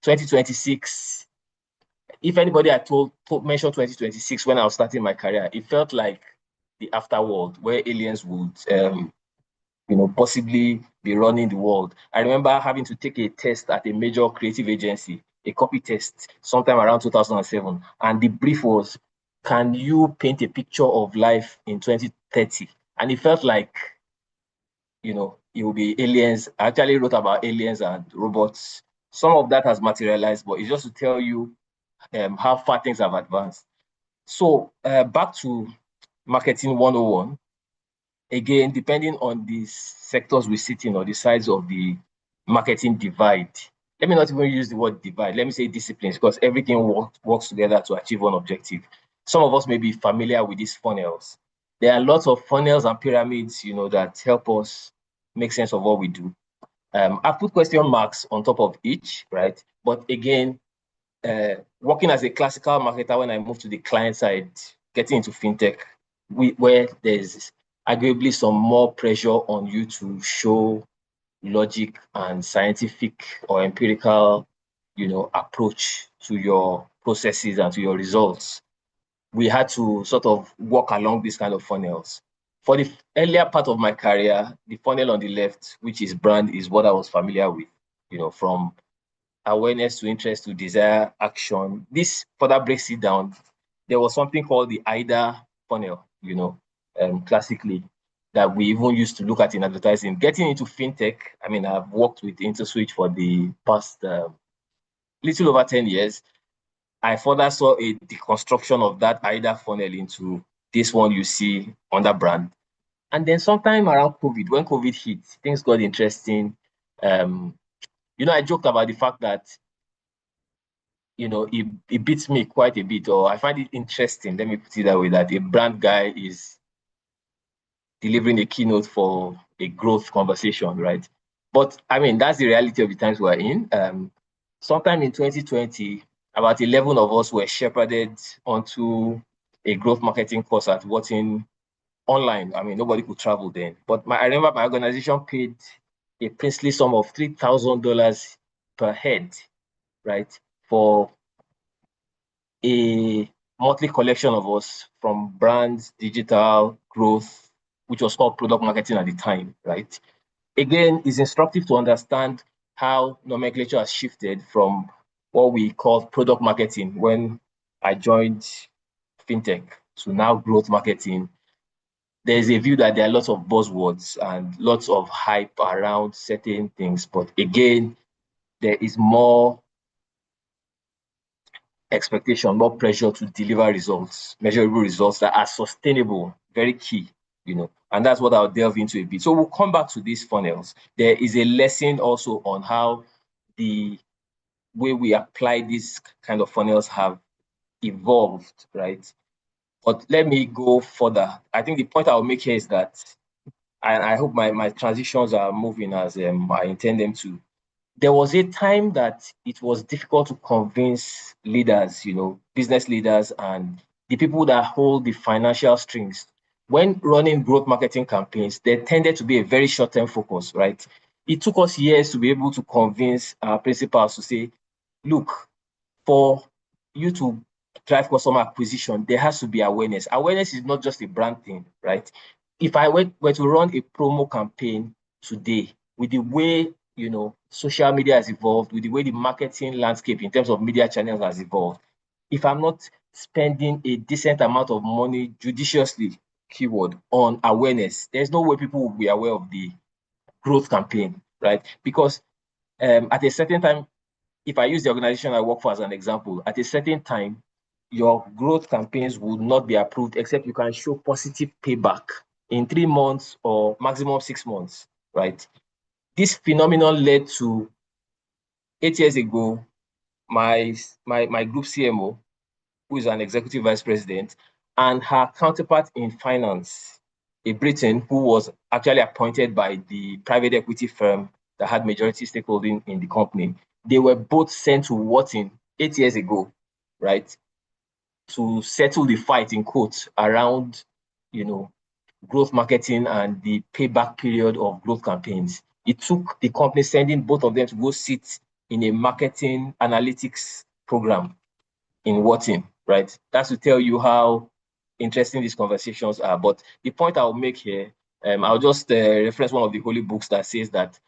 2026, if anybody had mentioned 2026 when I was starting my career, it felt like the afterworld where aliens would, possibly be running the world. I remember having to take a test at a major creative agency, a copy test, sometime around 2007. And the brief was, can you paint a picture of life in 2030? And it felt like, it will be aliens. I actually wrote about aliens and robots. Some of that has materialized, but it's just to tell you how far things have advanced. So back to marketing 101. Again, depending on the sectors we sit in or the size of the marketing divide. Let me not even use the word divide. Let me say disciplines, because everything works together to achieve one objective. Some of us may be familiar with these funnels. There are lots of funnels and pyramids, that help us make sense of what we do. I put question marks on top of each, right? But again, working as a classical marketer, when I moved to the client side, getting into fintech, where there's arguably some more pressure on you to show logic and scientific or empirical, approach to your processes and to your results. We had to sort of walk along these kind of funnels. For the earlier part of my career, the funnel on the left, which is brand, is what I was familiar with, from awareness to interest to desire action. This further breaks it down. There was something called the IDA funnel, classically, that we even used to look at in advertising. Getting into fintech, I mean, I've worked with InterSwitch for the past little over 10 years. I further saw a deconstruction of that IDA funnel into this one you see under brand. And then sometime around COVID, when COVID hit, things got interesting. I joked about the fact that, it beats me quite a bit, or I find it interesting, let me put it that way, that a brand guy is delivering a keynote for a growth conversation, right? But I mean, that's the reality of the times we're in. Sometime in 2020, about 11 of us were shepherded onto a growth marketing course at Wharton online. I mean, nobody could travel then. But I remember my organization paid a princely sum of $3,000 per head, right, for a monthly collection of us from brands, digital, growth, which was called product marketing at the time, right? Again, it's instructive to understand how nomenclature has shifted from what we call product marketing when I joined fintech to now growth marketing. There's a view that there are lots of buzzwords and lots of hype around certain things, but again, there is more expectation, more pressure to deliver results, measurable results that are sustainable, very key, and that's what I'll delve into a bit. So we'll come back to these funnels. There is a lesson also on how the way we apply these kind of funnels have evolved, right? But let me go further. I think the point I'll make here is that, and I hope my transitions are moving as I intend them to. There was a time that it was difficult to convince leaders, business leaders and the people that hold the financial strings. When running growth marketing campaigns, there tended to be a very short-term focus, right? It took us years to be able to convince our principals to say, look, for you to drive customer acquisition, there has to be awareness. Awareness is not just a brand thing, right? If I were to run a promo campaign today with the way social media has evolved, with the way the marketing landscape in terms of media channels has evolved, if I'm not spending a decent amount of money judiciously, keyword, on awareness, there's no way people will be aware of the growth campaign, right? Because at a certain time, if I use the organization I work for as an example, at a certain time, your growth campaigns would not be approved except you can show positive payback in 3 months or maximum 6 months, right? This phenomenon led to 8 years ago, my group CMO, who is an executive vice president, and her counterpart in finance, a Briton who was actually appointed by the private equity firm that had majority stakeholding in the company. They were both sent to Wharton 8 years ago, right, to settle the fight, in quotes, around, growth marketing and the payback period of growth campaigns. It took the company sending both of them to go sit in a marketing analytics program in Wharton, right? That's to tell you how interesting these conversations are. But the point I'll make here, I'll just reference one of the holy books that says that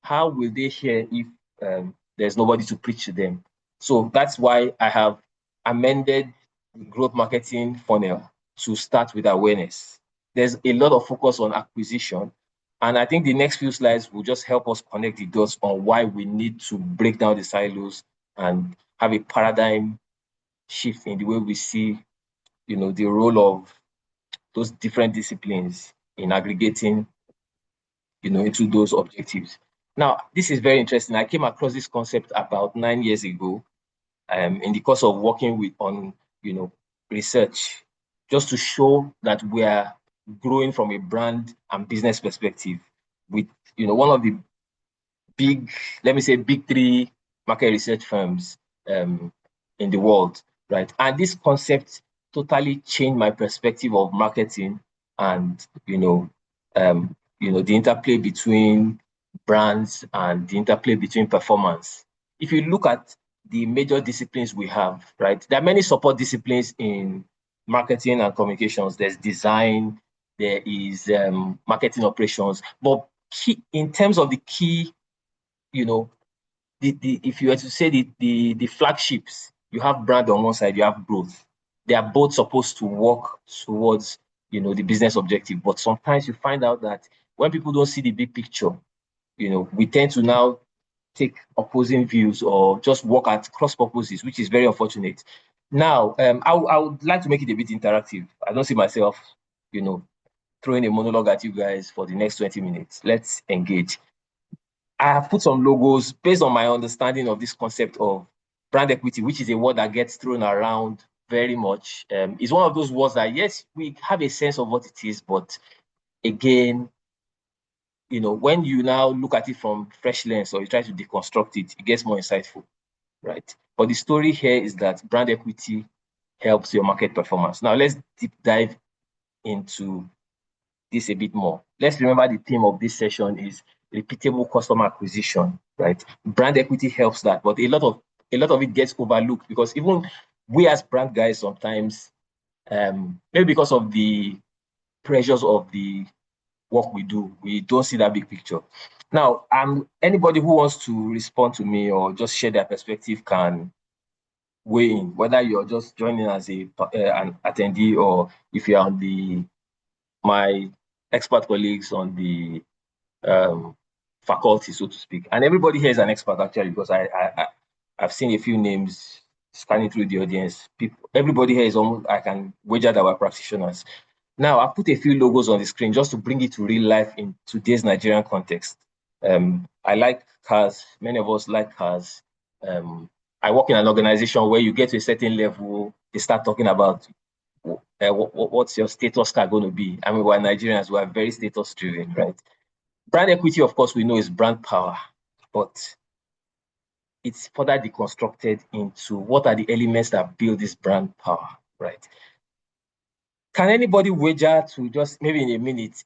how will they hear if there's nobody to preach to them? So that's why I have amended the growth marketing funnel to start with awareness. There's a lot of focus on acquisition. And I think the next few slides will just help us connect the dots on why we need to break down the silos and have a paradigm shift in the way we see, the role of those different disciplines in aggregating, into those objectives. Now, this is very interesting. I came across this concept about 9 years ago, in the course of working on, research, just to show that we are growing from a brand and business perspective with, one of the big, let me say, big three market research firms in the world, right? And this concept totally changed my perspective of marketing and, the interplay between brands and the interplay between performance. If you look at the major disciplines we have, right, there are many support disciplines in marketing and communications. There's design, there is marketing operations, but in terms of the key, if you were to say the flagships, you have brand on one side, you have growth. They are both supposed to work towards, the business objective. But sometimes you find out that when people don't see the big picture, we tend to now take opposing views or just work at cross purposes, which is very unfortunate. Now, I would like to make it a bit interactive. I don't see myself, throwing a monologue at you guys for the next 20 minutes. Let's engage. I have put some logos based on my understanding of this concept of brand equity, which is a word that gets thrown around very much. It's one of those words that, yes, we have a sense of what it is, but again, when you now look at it from fresh lens or you try to deconstruct it, it gets more insightful, right? But the story here is that brand equity helps your market performance. Now, let's deep dive into this a bit more. Let's remember the theme of this session is repeatable customer acquisition, right? Brand equity helps that, but a lot of it gets overlooked because even we as brand guys sometimes, maybe because of the pressures of the work we do, we don't see that big picture. Now, anybody who wants to respond to me or just share their perspective can weigh in, whether you're just joining as an attendee or if you're on my expert colleagues on the faculty, so to speak. And everybody here is an expert actually, because I've seen a few names scanning through the audience. Everybody here is almost, I can wager that we're practitioners. Now, I've put a few logos on the screen just to bring it to real life in today's Nigerian context. I like cars. Many of us like cars. I work in an organization where you get to a certain level, they start talking about what's your status car going to be. I mean, we're Nigerians, we're very status driven, right? Brand equity, of course, we know is brand power, but it's further deconstructed into what are the elements that build this brand power, right? Can anybody wager to just maybe in a minute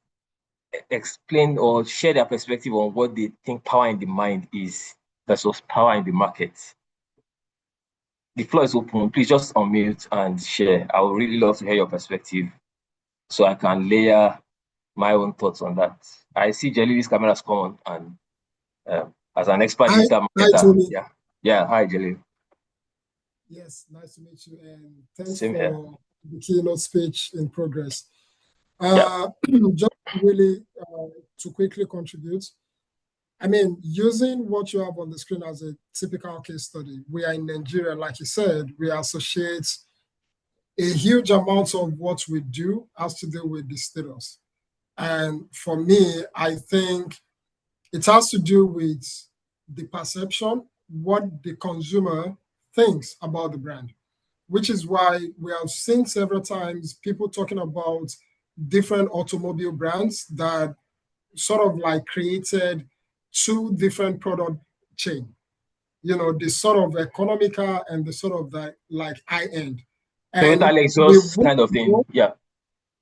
explain or share their perspective on what they think power in the mind is versus power in the market? The floor is open. Please just unmute and share. I would really love to hear your perspective so I can layer my own thoughts on that. I see Jelly's camera's come on, and as an expert digital marketer, yeah. Hi, Jelly. Yes, nice to meet you, and thanks for the keynote speech in progress. Just really to quickly contribute, I mean, using what you have on the screen as a typical case study, we are in Nigeria, like you said, we associate a huge amount of what we do has to do with the status. And for me, I think it has to do with the perception, what the consumer thinks about the brand, which is why we have seen several times people talking about different automobile brands that sort of like created two different product chain, the sort of economical and the sort of like high end. And Lexus kind of thing, yeah.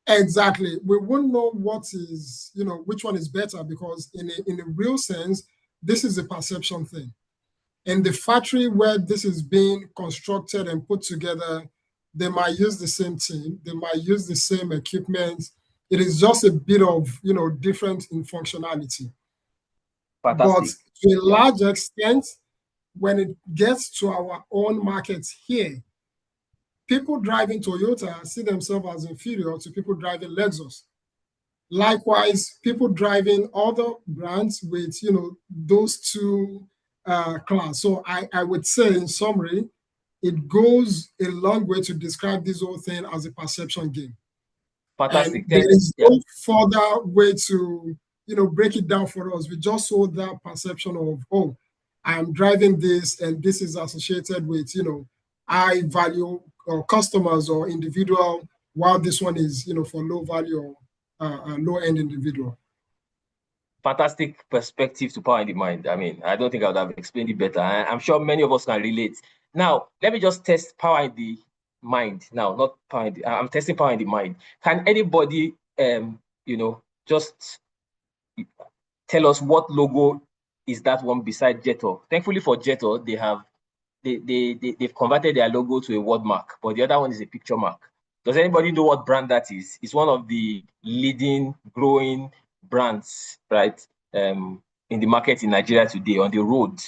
Exactly. We won't know what is, which one is better because in a real sense, this is a perception thing. In the factory where this is being constructed and put together, they might use the same team, they might use the same equipment. It is just a bit of, different in functionality. But Fantastic. to a large extent, when it gets to our own markets here, people driving Toyota see themselves as inferior to people driving Lexus. Likewise, people driving other brands with, those two class. So I would say, in summary, it goes a long way to describe this whole thing as a perception game. And Fantastic. there Thanks. is Yeah. no further way to, break it down for us. We just hold that perception of, oh, I'm driving this and this is associated with, high value or customers or individual, while this one is, for low value or low end individual. Fantastic perspective to power in the mind. I mean, I don't think I would have explained it better. I'm sure many of us can relate. Now, let me just test power in the mind. Now, not power in the, I'm testing power in the mind. Can anybody, just tell us what logo is that one beside Jetor? Thankfully for Jetor, they've converted their logo to a word mark, but the other one is a picture mark. Does anybody know what brand that is? It's one of the leading growing brands, right, in the market in Nigeria today on the road.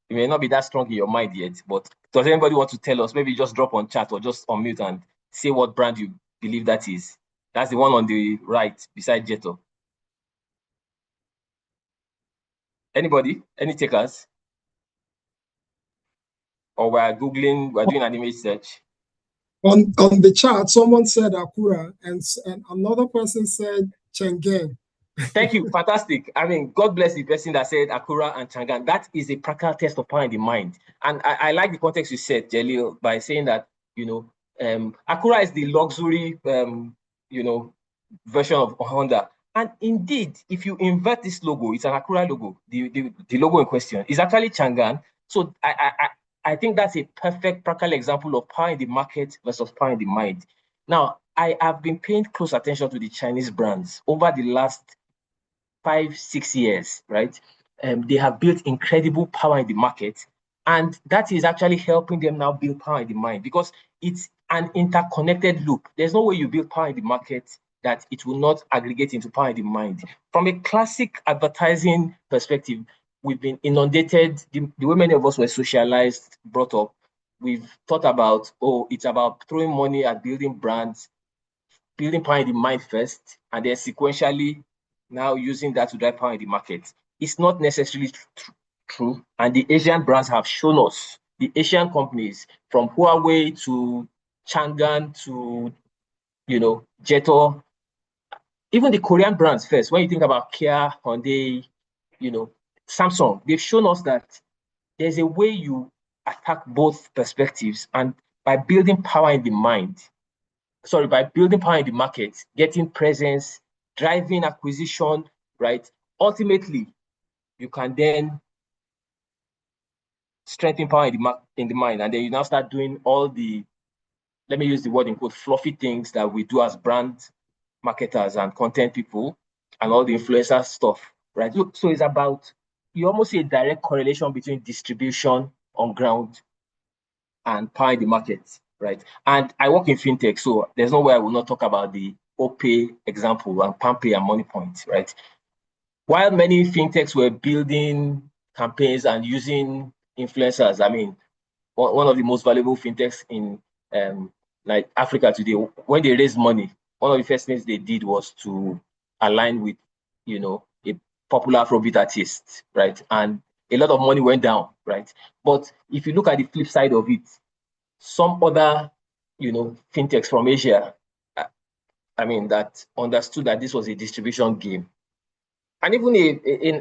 It may not be that strong in your mind yet, but does anybody want to tell us? Maybe just drop on chat or just unmute and say what brand you believe that is. That's the one on the right beside Jetor. Anybody? Any takers? Or we're doing an image search. On the chat, someone said Akura, and another person said Chengen. Thank you. Fantastic. I mean, God bless the person that said Akura and Changan. That is a practical test of power in the mind. And I like the context you said, Jelil, by saying that, Akura is the luxury, version of Honda. And indeed, if you invert this logo, it's an Akura logo. The logo in question is actually Changan. So I think that's a perfect practical example of power in the market versus power in the mind. Now, I have been paying close attention to the Chinese brands over the last 5-6 years, right? They have built incredible power in the market, and that is actually helping them now build power in the mind because it's an interconnected loop. There's no way you build power in the market that it will not aggregate into power in the mind. From a classic advertising perspective, we've been inundated, the way many of us were socialized, brought up, we've thought about, oh, it's about throwing money at building brands, building power in the mind first, and then sequentially now using that to drive power in the market. It's not necessarily true. And the Asian brands have shown us, the Asian companies, from Huawei to Changan to, Jetor, even the Korean brands first, when you think about Kia, Hyundai, Samsung, they've shown us that there's a way you attack both perspectives. And by building power in the mind, by building power in the market, getting presence, driving acquisition, right? Ultimately, you can then strengthen power in the mind, and then you now start doing all the, let me use the word in quote, fluffy things that we do as brand marketers and content people and all the influencer stuff, right? So it's about, you almost see a direct correlation between distribution on ground and power in the market, right? And I work in fintech, so there's no way I will not talk about the OPay example and PalmPay and MoneyPoint, right? While many fintechs were building campaigns and using influencers, I mean, one of the most valuable fintechs in like Africa today, when they raised money, one of the first things they did was to align with, a popular Afrobeat artist, right? And a lot of money went down, right? But if you look at the flip side of it, some other, fintechs from Asia, that understood that this was a distribution game. And even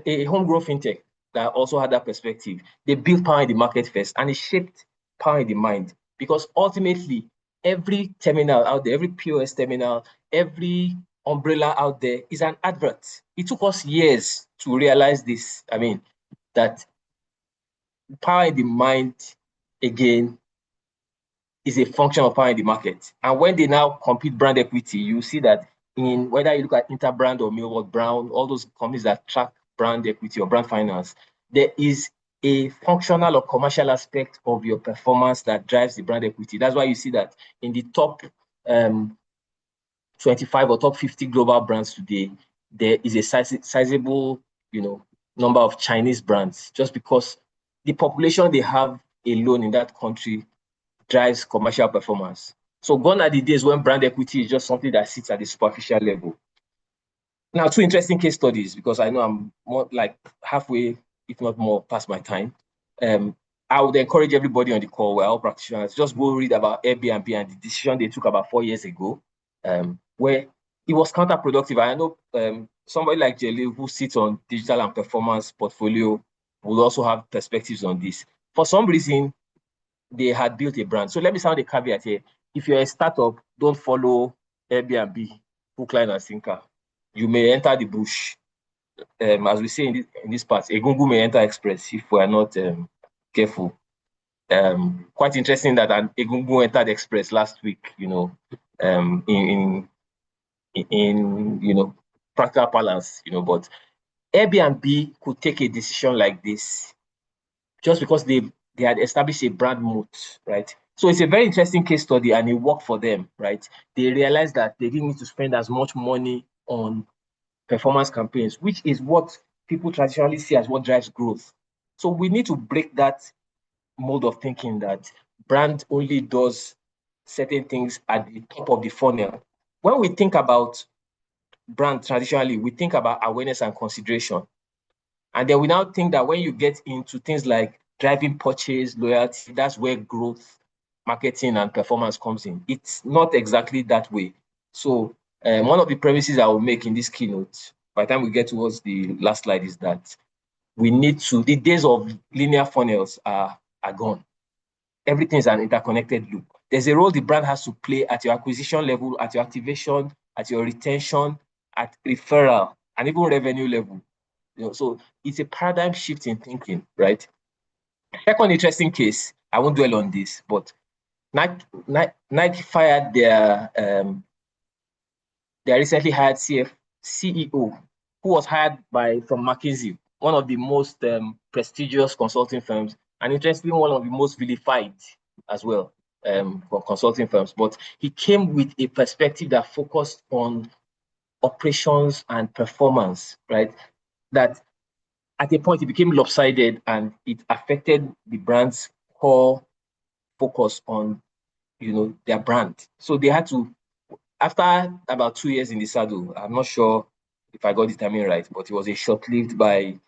a homegrown fintech that also had that perspective, they built power in the market first and it shaped power in the mind. Because ultimately, every terminal out there, every POS terminal, every umbrella out there is an advert. It took us years to realize this. That power in the mind, again, is a function of power in the market. And when they now compete brand equity, you see that in whether you look at Interbrand or Millward Brown, all those companies that track brand equity or brand finance, there is a functional or commercial aspect of your performance that drives the brand equity. That's why you see that in the top 25 or top 50 global brands today, there is a sizable, number of Chinese brands, just because the population they have alone in that country drives commercial performance. So gone are the days when brand equity is just something that sits at the superficial level. Now, two interesting case studies, because I know I'm more like halfway, if not more, past my time. I would encourage everybody on the call, we're all practitioners, just go read about Airbnb and the decision they took about 4 years ago, where it was counterproductive. I know somebody like Jelly, who sits on digital and performance portfolio, will also have perspectives on this. For some reason, they had built a brand. So let me sound a caveat here. If you're a startup, don't follow Airbnb, hook, line, and sinker. You may enter the bush. As we say in this part, Egungun may enter express if we are not careful. Quite interesting that an Egungun entered express last week, in practical balance, but Airbnb could take a decision like this just because they had established a brand moat, right? So it's a very interesting case study, and it worked for them, right? They realized that they didn't need to spend as much money on performance campaigns, which is what people traditionally see as what drives growth. So we need to break that mode of thinking that brand only does certain things at the top of the funnel. When we think about brand traditionally, we think about awareness and consideration. And then we now think that when you get into things like driving purchase, loyalty, that's where growth, marketing, and performance comes in. It's not exactly that way. So one of the premises I will make in this keynote, by the time we get towards the last slide, is that the days of linear funnels are gone. Everything is an interconnected loop. There's a role the brand has to play at your acquisition level, at your activation, at your retention, at referral, and even revenue level. So it's a paradigm shift in thinking, right? Second interesting case, I won't dwell on this, but Nike fired their recently hired CEO, who was hired from McKinsey, one of the most prestigious consulting firms, and interestingly, one of the most vilified as well for consulting firms. But he came with a perspective that focused on operations and performance, right? That at a point it became lopsided, and it affected the brand's core focus on, their brand. So they had to, after about 2 years in the saddle, I'm not sure if I got the timing right, but it was a short-lived by,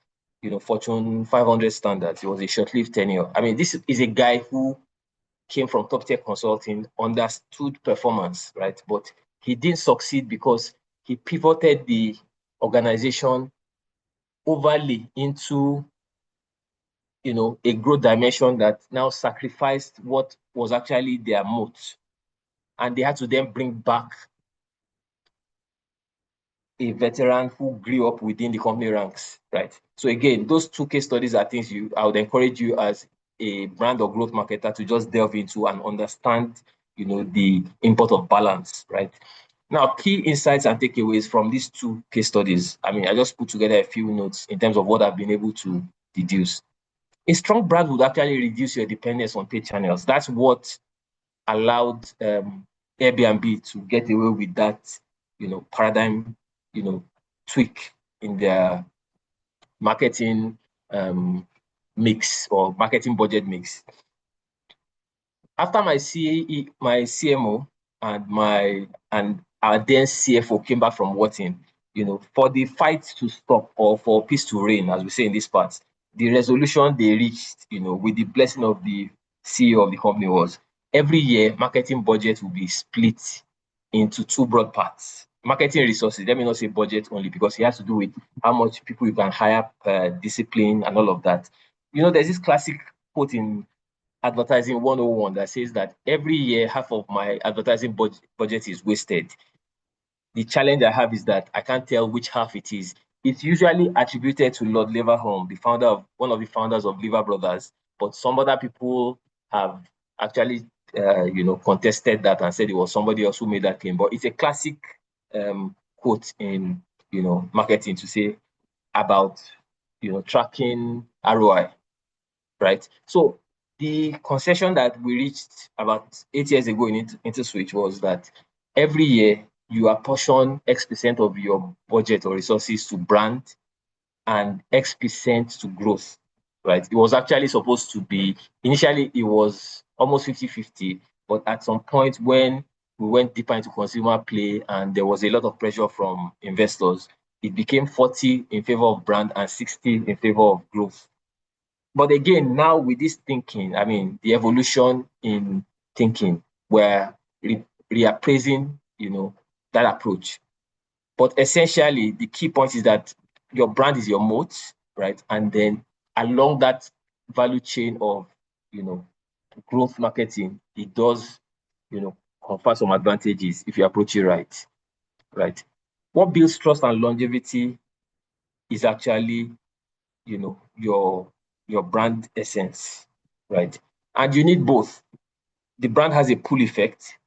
Fortune 500 standards. It was a short-lived tenure. I mean, this is a guy who came from top tech consulting, understood performance, right? But he didn't succeed because he pivoted the organization overly into, a growth dimension that now sacrificed what was actually their moat. And they had to then bring back a veteran who grew up within the company ranks, right? So again, those two case studies are things I would encourage you as a brand or growth marketer to just delve into and understand, the import of balance, right? Now, key insights and takeaways from these two case studies. I mean, I just put together a few notes in terms of what I've been able to deduce. A strong brand would actually reduce your dependence on paid channels. That's what allowed Airbnb to get away with that, paradigm, tweak in their marketing mix or marketing budget mix. After my CMO and our then CFO came back from Wharton, for the fight to stop or for peace to reign, as we say in this part, the resolution they reached, with the blessing of the CEO of the company was every year marketing budget will be split into two broad parts. Marketing resources, let me not say budget only, because it has to do with how much people you can hire per discipline and all of that. There's this classic quote in Advertising 101 that says that every year half of my advertising budget is wasted. The challenge I have is that I can't tell which half it is. It's usually attributed to Lord Leverhulme, one of the founders of Lever Brothers, but some other people have actually contested that and said it was somebody else who made that claim. But it's a classic quote in marketing to say about tracking ROI. right? So the concession that we reached about 8 years ago in InterSwitch was that every year you apportion X% of your budget or resources to brand and X% to growth, right? It was actually supposed to be, initially it was almost 50-50, but at some point when we went deeper into consumer play and there was a lot of pressure from investors, it became 40 in favor of brand and 60 in favor of growth. But again, now with this thinking, I mean, the evolution in thinking, we're reappraising, that approach. But essentially, the key point is that your brand is your moat, right? And then along that value chain of, growth marketing, it does, confer some advantages if you approach it right, right? What builds trust and longevity is actually, your brand essence, right? And you need both. The brand has a pull effect,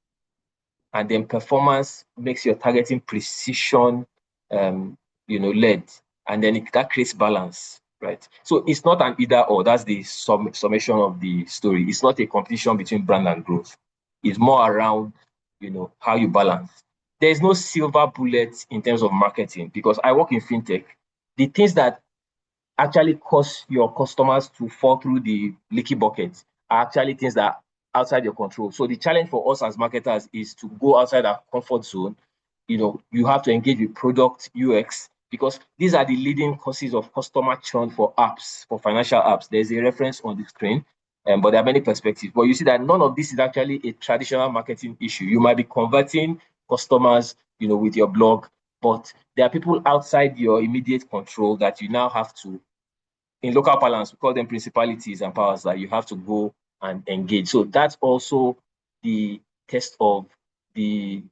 and then performance makes your targeting precision, led, and then that creates balance, right? So it's not an either or. That's the summation of the story. It's not a competition between brand and growth. It's more around, how you balance. There is no silver bullet in terms of marketing because I work in fintech. The things that actually cause your customers to fall through the leaky bucket are actually things that are outside your control. So the challenge for us as marketers is to go outside our comfort zone. You have to engage with product UX because these are the leading causes of customer churn for apps, for financial apps. There's a reference on the screen, but there are many perspectives. But you see that none of this is actually a traditional marketing issue. You might be converting customers, with your blog, but there are people outside your immediate control that you now have to, in local parlance, we call them principalities and powers that you have to go and engage. So that's also the test of the,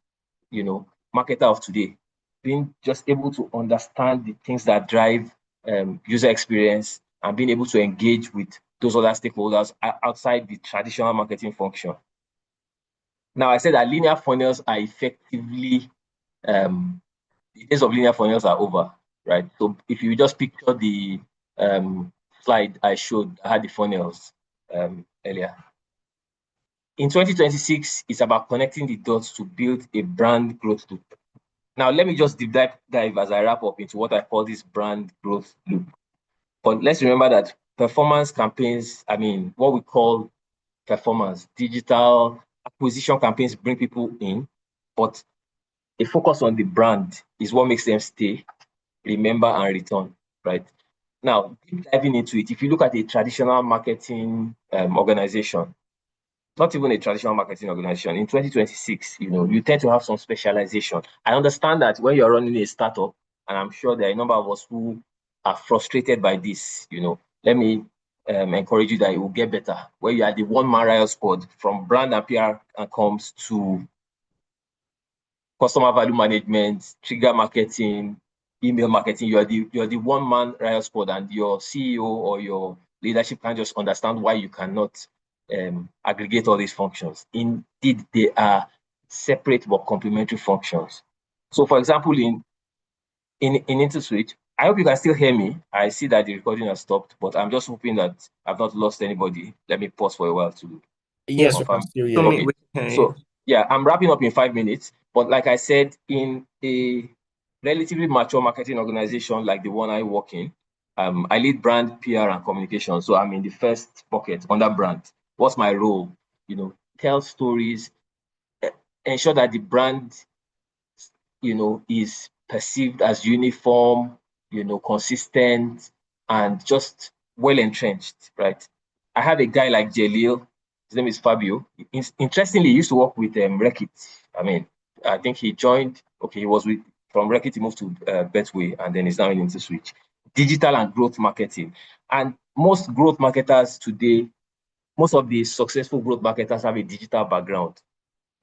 marketer of today, being just able to understand the things that drive user experience and being able to engage with those other stakeholders outside the traditional marketing function. Now, I said that linear funnels are effectively, the days of linear funnels are over, right? So if you just picture the slide I showed, I had the funnels earlier. In 2026, it's about connecting the dots to build a brand growth loop. Now, let me just deep dive as I wrap up into what I call this brand growth loop. But let's remember that performance campaigns, what we call performance, digital acquisition campaigns bring people in, but a focus on the brand is what makes them stay, remember, and return, right? Now, deep diving into it, if you look at a traditional marketing organization, not even a traditional marketing organization, in 2026, you tend to have some specialization. I understand that when you're running a startup, and I'm sure there are a number of us who are frustrated by this, let me encourage you that it will get better. Where you are the one-man riot squad from brand and PR and comms to customer value management, trigger marketing, email marketing, you're the one-man riot squad, and your CEO or your leadership can't just understand why you cannot aggregate all these functions. Indeed, they are separate but complementary functions. So, for example, in InterSwitch, I hope you can still hear me. I see that the recording has stopped, but I'm just hoping that I've not lost anybody. Let me pause for a while to confirm. Okay. So, yeah, I'm wrapping up in 5 minutes. But like I said, in a relatively mature marketing organization like the one I work in, I lead brand, PR, and communication. So I'm in the first bucket under brand. What's my role? Tell stories, ensure that the brand, is perceived as uniform, consistent, and just well entrenched, right? I have a guy like Jalil. His name is Fabio. Interestingly, he used to work with Rekit. I think he joined. Okay, he was from Rekit. He moved to Betway, and then he's now in InterSwitch. Digital and growth marketing, and most growth marketers today, most of the successful growth marketers have a digital background.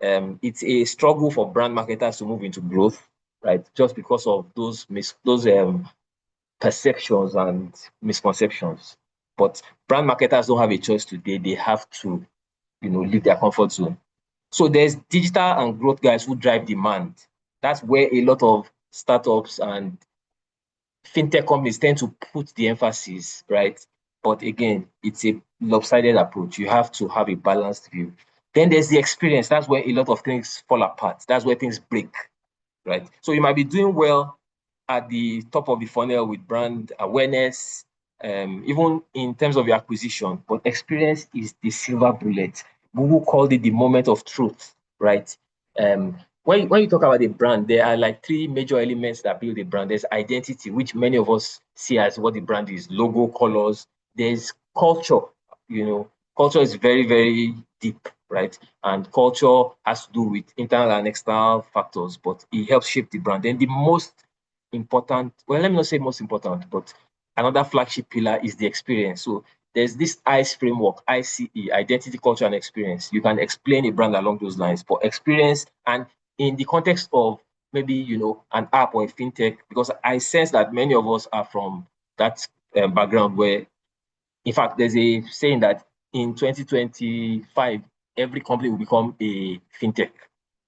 It's a struggle for brand marketers to move into growth, right? Just because of those perceptions and misconceptions. But brand marketers don't have a choice today. They have to, leave their comfort zone. So there's digital and growth guys who drive demand. That's where a lot of startups and fintech companies tend to put the emphasis, right? But again, it's a lopsided approach. You have to have a balanced view. Then there's the experience. That's where a lot of things fall apart. That's where things break, right? So you might be doing well at the top of the funnel with brand awareness, even in terms of your acquisition, but experience is the silver bullet. Google called it the moment of truth, right? When you talk about a brand, there are like three major elements that build a brand. There's identity, which many of us see as what the brand is, logo, colors. There's culture, culture is very, very deep, right? And culture has to do with internal and external factors, but it helps shape the brand. Then the most important, well, let me not say most important, but another flagship pillar is the experience. So there's this ICE framework, ICE, identity, culture, and experience. You can explain a brand along those lines, but experience, and in the context of maybe, an app or a fintech, because I sense that many of us are from that background where, in fact, there's a saying that in 2025, every company will become a fintech.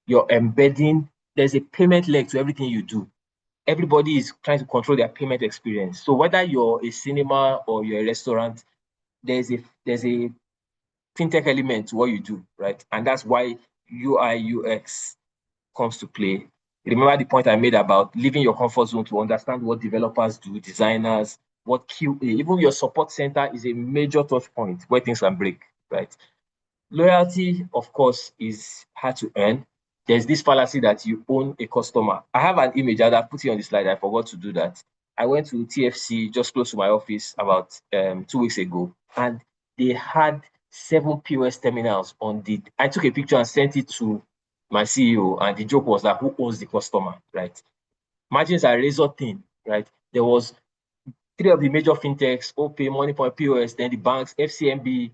You're embedding, there's a payment leg to everything you do. Everybody is trying to control their payment experience. So whether you're a cinema or you're a restaurant, there's a fintech element to what you do, right? And that's why UI UX comes to play. Remember the point I made about leaving your comfort zone to understand what developers do, designers, what QA, even your support center is a major touch point where things can break, right? Loyalty, of course, is hard to earn. There's this fallacy that you own a customer. I have an image, I'll put it on the slide. I forgot to do that. I went to TFC just close to my office about 2 weeks ago, and they had 7 POS terminals on the. I took a picture and sent it to my CEO, and the joke was that who owns the customer, right? Margins are razor thin, right? There was three of the major fintechs, OPay, Moneypoint, POS, then the banks, FCMB,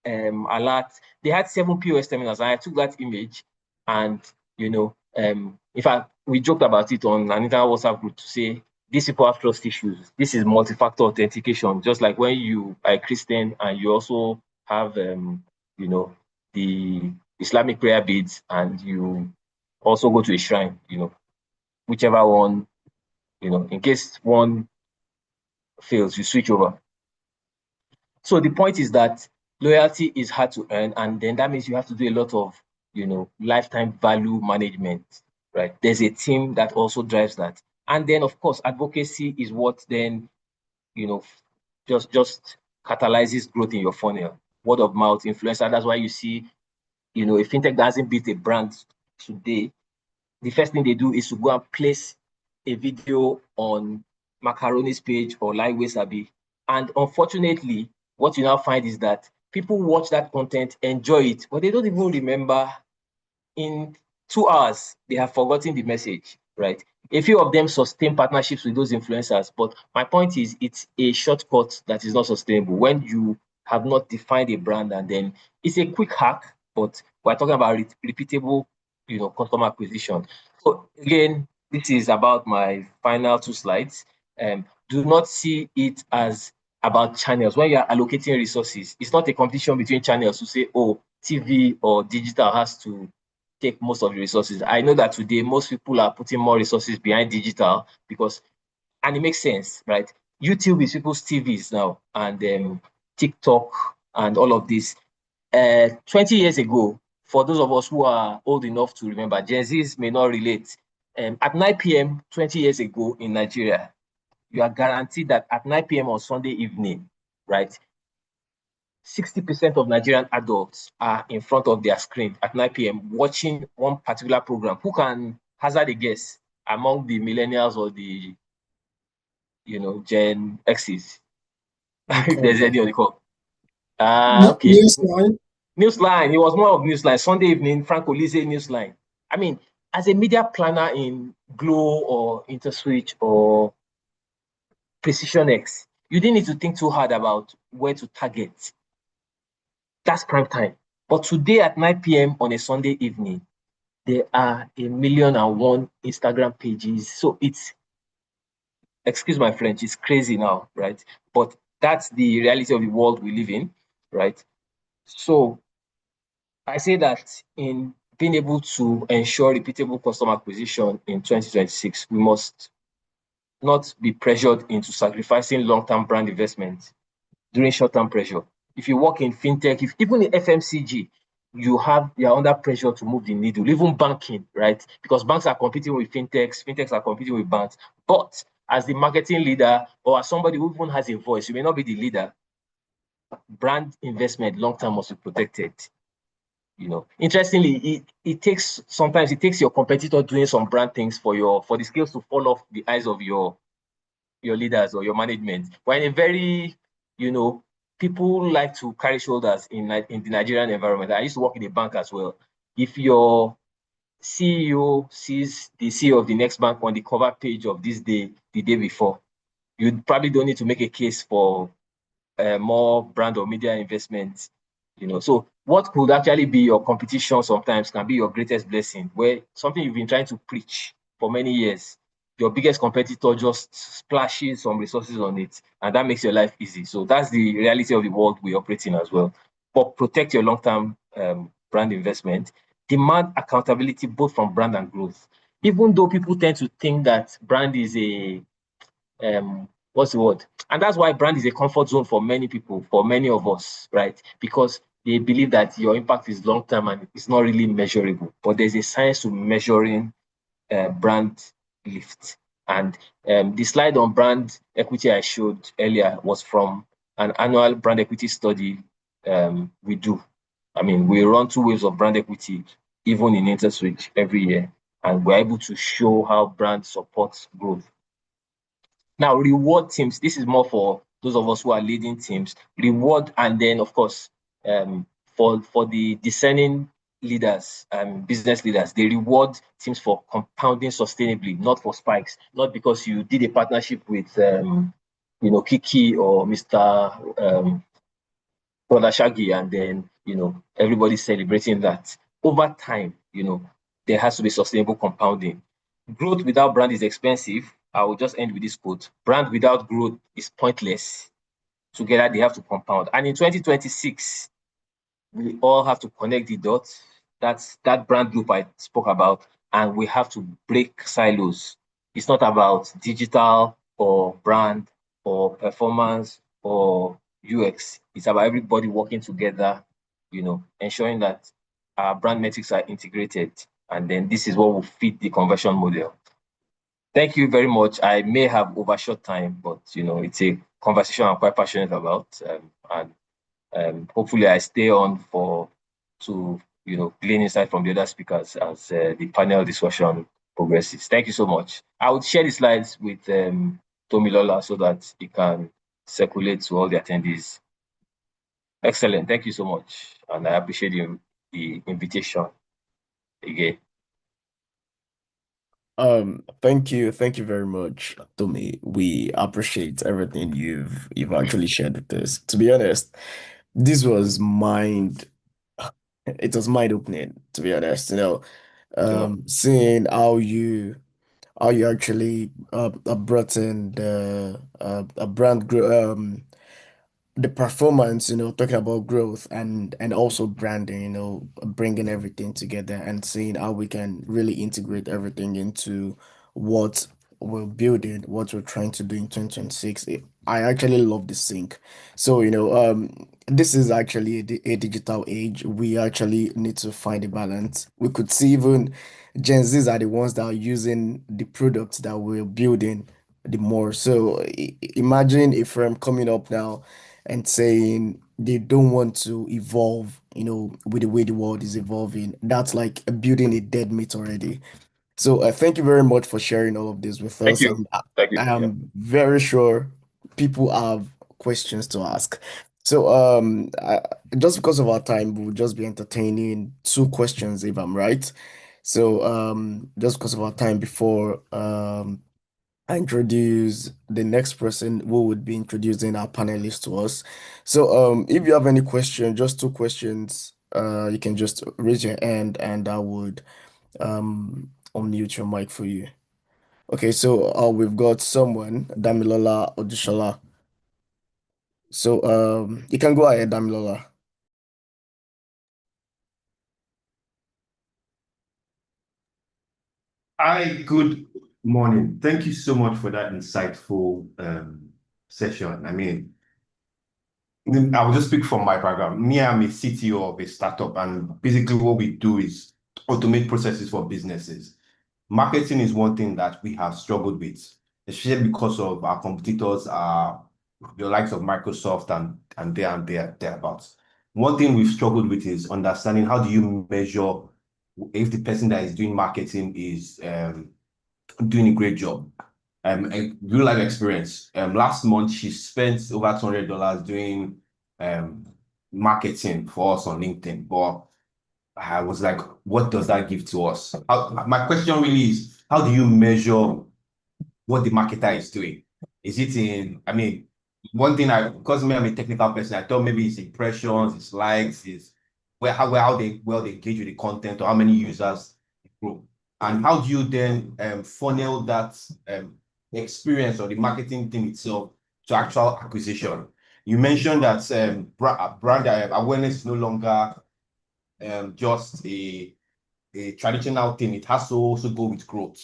alert. They had 7 POS terminals, and I took that image, and in fact, we joked about it on an internal WhatsApp group to say these people have trust issues. This is multi-factor authentication, just like when you are a Christian and you also have the Islamic prayer beads, and you also go to a shrine, whichever one, in case one fails, you switch over. So the point is that loyalty is hard to earn, and then that means you have to do a lot of, lifetime value management, right? There's a team that also drives that. And then, of course, advocacy is what then, just catalyzes growth in your funnel. Word of mouth, influencer. That's why you see, a fintech that hasn't built a brand today, the first thing they do is to go and place a video on Macaroni's page or Like Wasabi. And unfortunately, what you now find is that people watch that content, enjoy it, but they don't even remember. In 2 hours, they have forgotten the message, right? A few of them sustain partnerships with those influencers, but my point is it's a shortcut that is not sustainable when you have not defined a brand, and then it's a quick hack, but we're talking about repeatable, customer acquisition. So again, this is about my final 2 slides. Do not see it as about channels. When you are allocating resources, it's not a competition between channels to say, oh, TV or digital has to take most of the resources. I know that today most people are putting more resources behind digital because, and it makes sense, right? YouTube is people's TVs now, and TikTok and all of this. 20 years ago, for those of us who are old enough to remember, Gen Zs may not relate. At 9 p.m. 20 years ago in Nigeria, you are guaranteed that at 9 p.m. on Sunday evening, right, 60% of Nigerian adults are in front of their screen at 9 p.m. watching one particular program. Who can hazard a guess among the millennials or the, Gen X's? If there's any on the call. Okay. Newsline. Newsline. It was more of Newsline. Sunday evening, Franco Lise Newsline. I mean, as a media planner in Glow or InterSwitch or PrecisionX, you didn't need to think too hard about where to target. That's prime time. But today at 9 p.m. on a Sunday evening, there are 1,000,001 Instagram pages. So it's, excuse my French, it's crazy now, right? But that's the reality of the world we live in, right? So I say that in being able to ensure repeatable customer acquisition in 2026, we must not be pressured into sacrificing long-term brand investment during short-term pressure. If you work in fintech, if even in FMCG, you're under pressure to move the needle, even banking, right? Because banks are competing with fintechs are competing with banks. But as the marketing leader or as somebody who even has a voice, you may not be the leader. Brand investment long term must be protected. Interestingly, sometimes it takes your competitor doing some brand things for the skills to fall off the eyes of your leaders or your management. But in a very, people like to carry shoulders in the Nigerian environment. I used to work in a bank as well. If your CEO sees the CEO of the next bank on the cover page of this day, the day before, you probably don't need to make a case for more brand or media investments. So what could actually be your competition sometimes can be your greatest blessing, where something you've been trying to preach for many years, your biggest competitor just splashes some resources on it, and that makes your life easy. So that's the reality of the world we operate in as well. But protect your long-term brand investment. Demand accountability both from brand and growth. Even though people tend to think that brand is a what's the word? And that's why brand is a comfort zone for many people, for many of us, right? Because they believe that your impact is long term and it's not really measurable. But there's a science to measuring brand lift. And the slide on brand equity I showed earlier was from an annual brand equity study we do. I mean, we run 2 waves of brand equity, even in InterSwitch every year, and we're able to show how brand supports growth. Now, reward teams. This is more for those of us who are leading teams. Reward, and then, of course, for the discerning leaders, business leaders, they reward teams for compounding sustainably, not for spikes. Not because you did a partnership with, Kiki or Mr. Brother Shaggy, and then everybody's celebrating that. Over time, there has to be sustainable compounding. Growth without brand is expensive. I will just end with this quote. Brand without growth is pointless. Together, they have to compound. And in 2026, we all have to connect the dots. That's that brand group I spoke about. And we have to break silos. It's not about digital or brand or performance or UX. It's about everybody working together, ensuring that our brand metrics are integrated. And then this is what will fit the conversion model. Thank you very much. I may have overshot time, but it's a conversation I'm quite passionate about, and hopefully I stay on to glean insight from the other speakers as the panel discussion progresses. Thank you so much. I would share the slides with Tomilola so that it can circulate to all the attendees. Excellent. Thank you so much, and I appreciate the invitation again. Thank you very much, Tommy. We appreciate everything you've actually shared with us. To be honest, this was it was mind opening, to be honest. Seeing how you actually brought in a the performance, talking about growth and also branding, bringing everything together and seeing how we can really integrate everything into what we're building, what we're trying to do in 2026. I actually love the sync. So, this is actually a digital age. We actually need to find a balance. We could see even Gen Zs are the ones that are using the products that we're building the more. So imagine a firm coming up now and saying they don't want to evolve, with the way the world is evolving. That's like building a dead meat already. So thank you very much for sharing all of this with Thank us. you. And Thank you. I Yeah. am very sure people have questions to ask. So just because of our time, we'll just be entertaining 2 questions if I'm right. So just because of our time before I introduce the next person who would be introducing our panelists to us. So if you have any question, just 2 questions, you can just raise your hand and I would unmute your mic for you. Okay, so we've got someone, Damilola Odushola. So you can go ahead, Damilola. Hi, good morning. Thank you so much for that insightful session. I mean, I will just speak from my background. Me, I'm a CTO of a startup, and basically what we do is automate processes for businesses. Marketing is one thing that we have struggled with, especially because of our competitors are the likes of Microsoft and thereabouts. One thing we've struggled with is understanding how do you measure if the person that is doing marketing is doing a great job. A real life experience. Last month she spent over $200 doing marketing for us on LinkedIn. But I was like, what does that give to us? My question really is, how do you measure what the marketer is doing? Is it in, I mean, one thing because me, I'm a technical person, I thought maybe it's impressions, it's likes, it's how they engage with the content or how many users they grow. And how do you then funnel that experience or the marketing team itself to actual acquisition? You mentioned that brand awareness is no longer just a traditional thing. It has to also go with growth.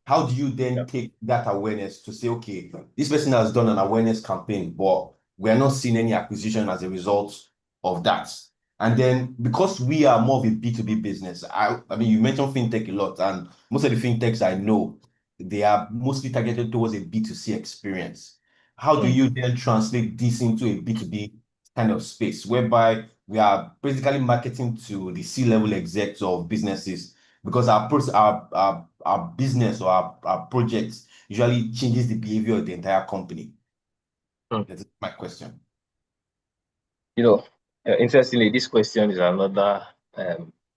How do you then take that awareness to say, okay, this person has done an awareness campaign, but we are not seeing any acquisition as a result of that? And then because we are more of a B2B business, I mean, you mentioned fintech a lot, and most of the fintechs I know, they are mostly targeted towards a B2C experience. How do you then translate this into a B2B kind of space whereby we are basically marketing to the C-level execs of businesses because our business or our projects usually changes the behavior of the entire company? That's my question. Interestingly, this question is another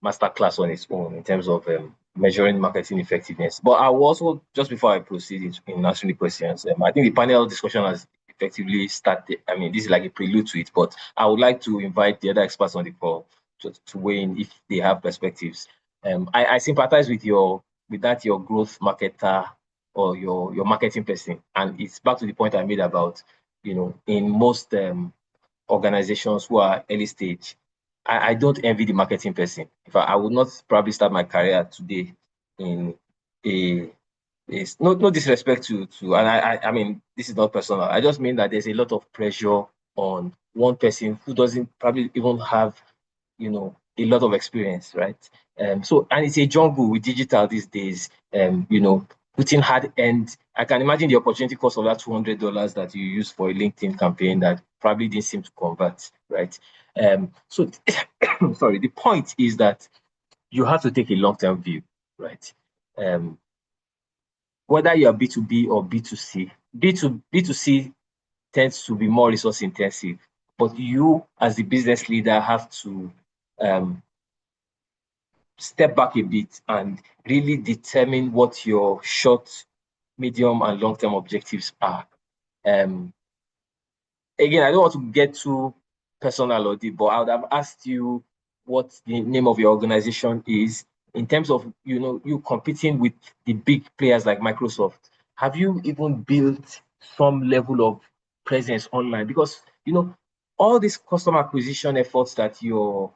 masterclass on its own in terms of measuring marketing effectiveness. But I will also, just before I proceed in answering the questions, I think the panel discussion has effectively started. I mean, this is like a prelude to it, but I would like to invite the other experts on the call to weigh in if they have perspectives. I sympathize with your growth marketer or your marketing person, and it's back to the point I made about, in most organizations who are early stage, I don't envy the marketing person. In fact, I would not probably start my career today in a it's no disrespect and I mean, this is not personal. I just mean that there's a lot of pressure on one person who doesn't probably even have, a lot of experience, right? So, and it's a jungle with digital these days. Putting hard end. I can imagine the opportunity cost of that $200 that you use for a LinkedIn campaign that probably didn't seem to convert, right? So, sorry. The point is that you have to take a long-term view, right? Whether you are B2B or B2C, B2C tends to be more resource intensive, but you as the business leader have to step back a bit and really determine what your short, medium, and long-term objectives are. Again, I don't want to get too personal or deep, but I would have asked you what the name of your organization is in terms of, you competing with the big players like Microsoft. Have you even built some level of presence online? Because, all these customer acquisition efforts that your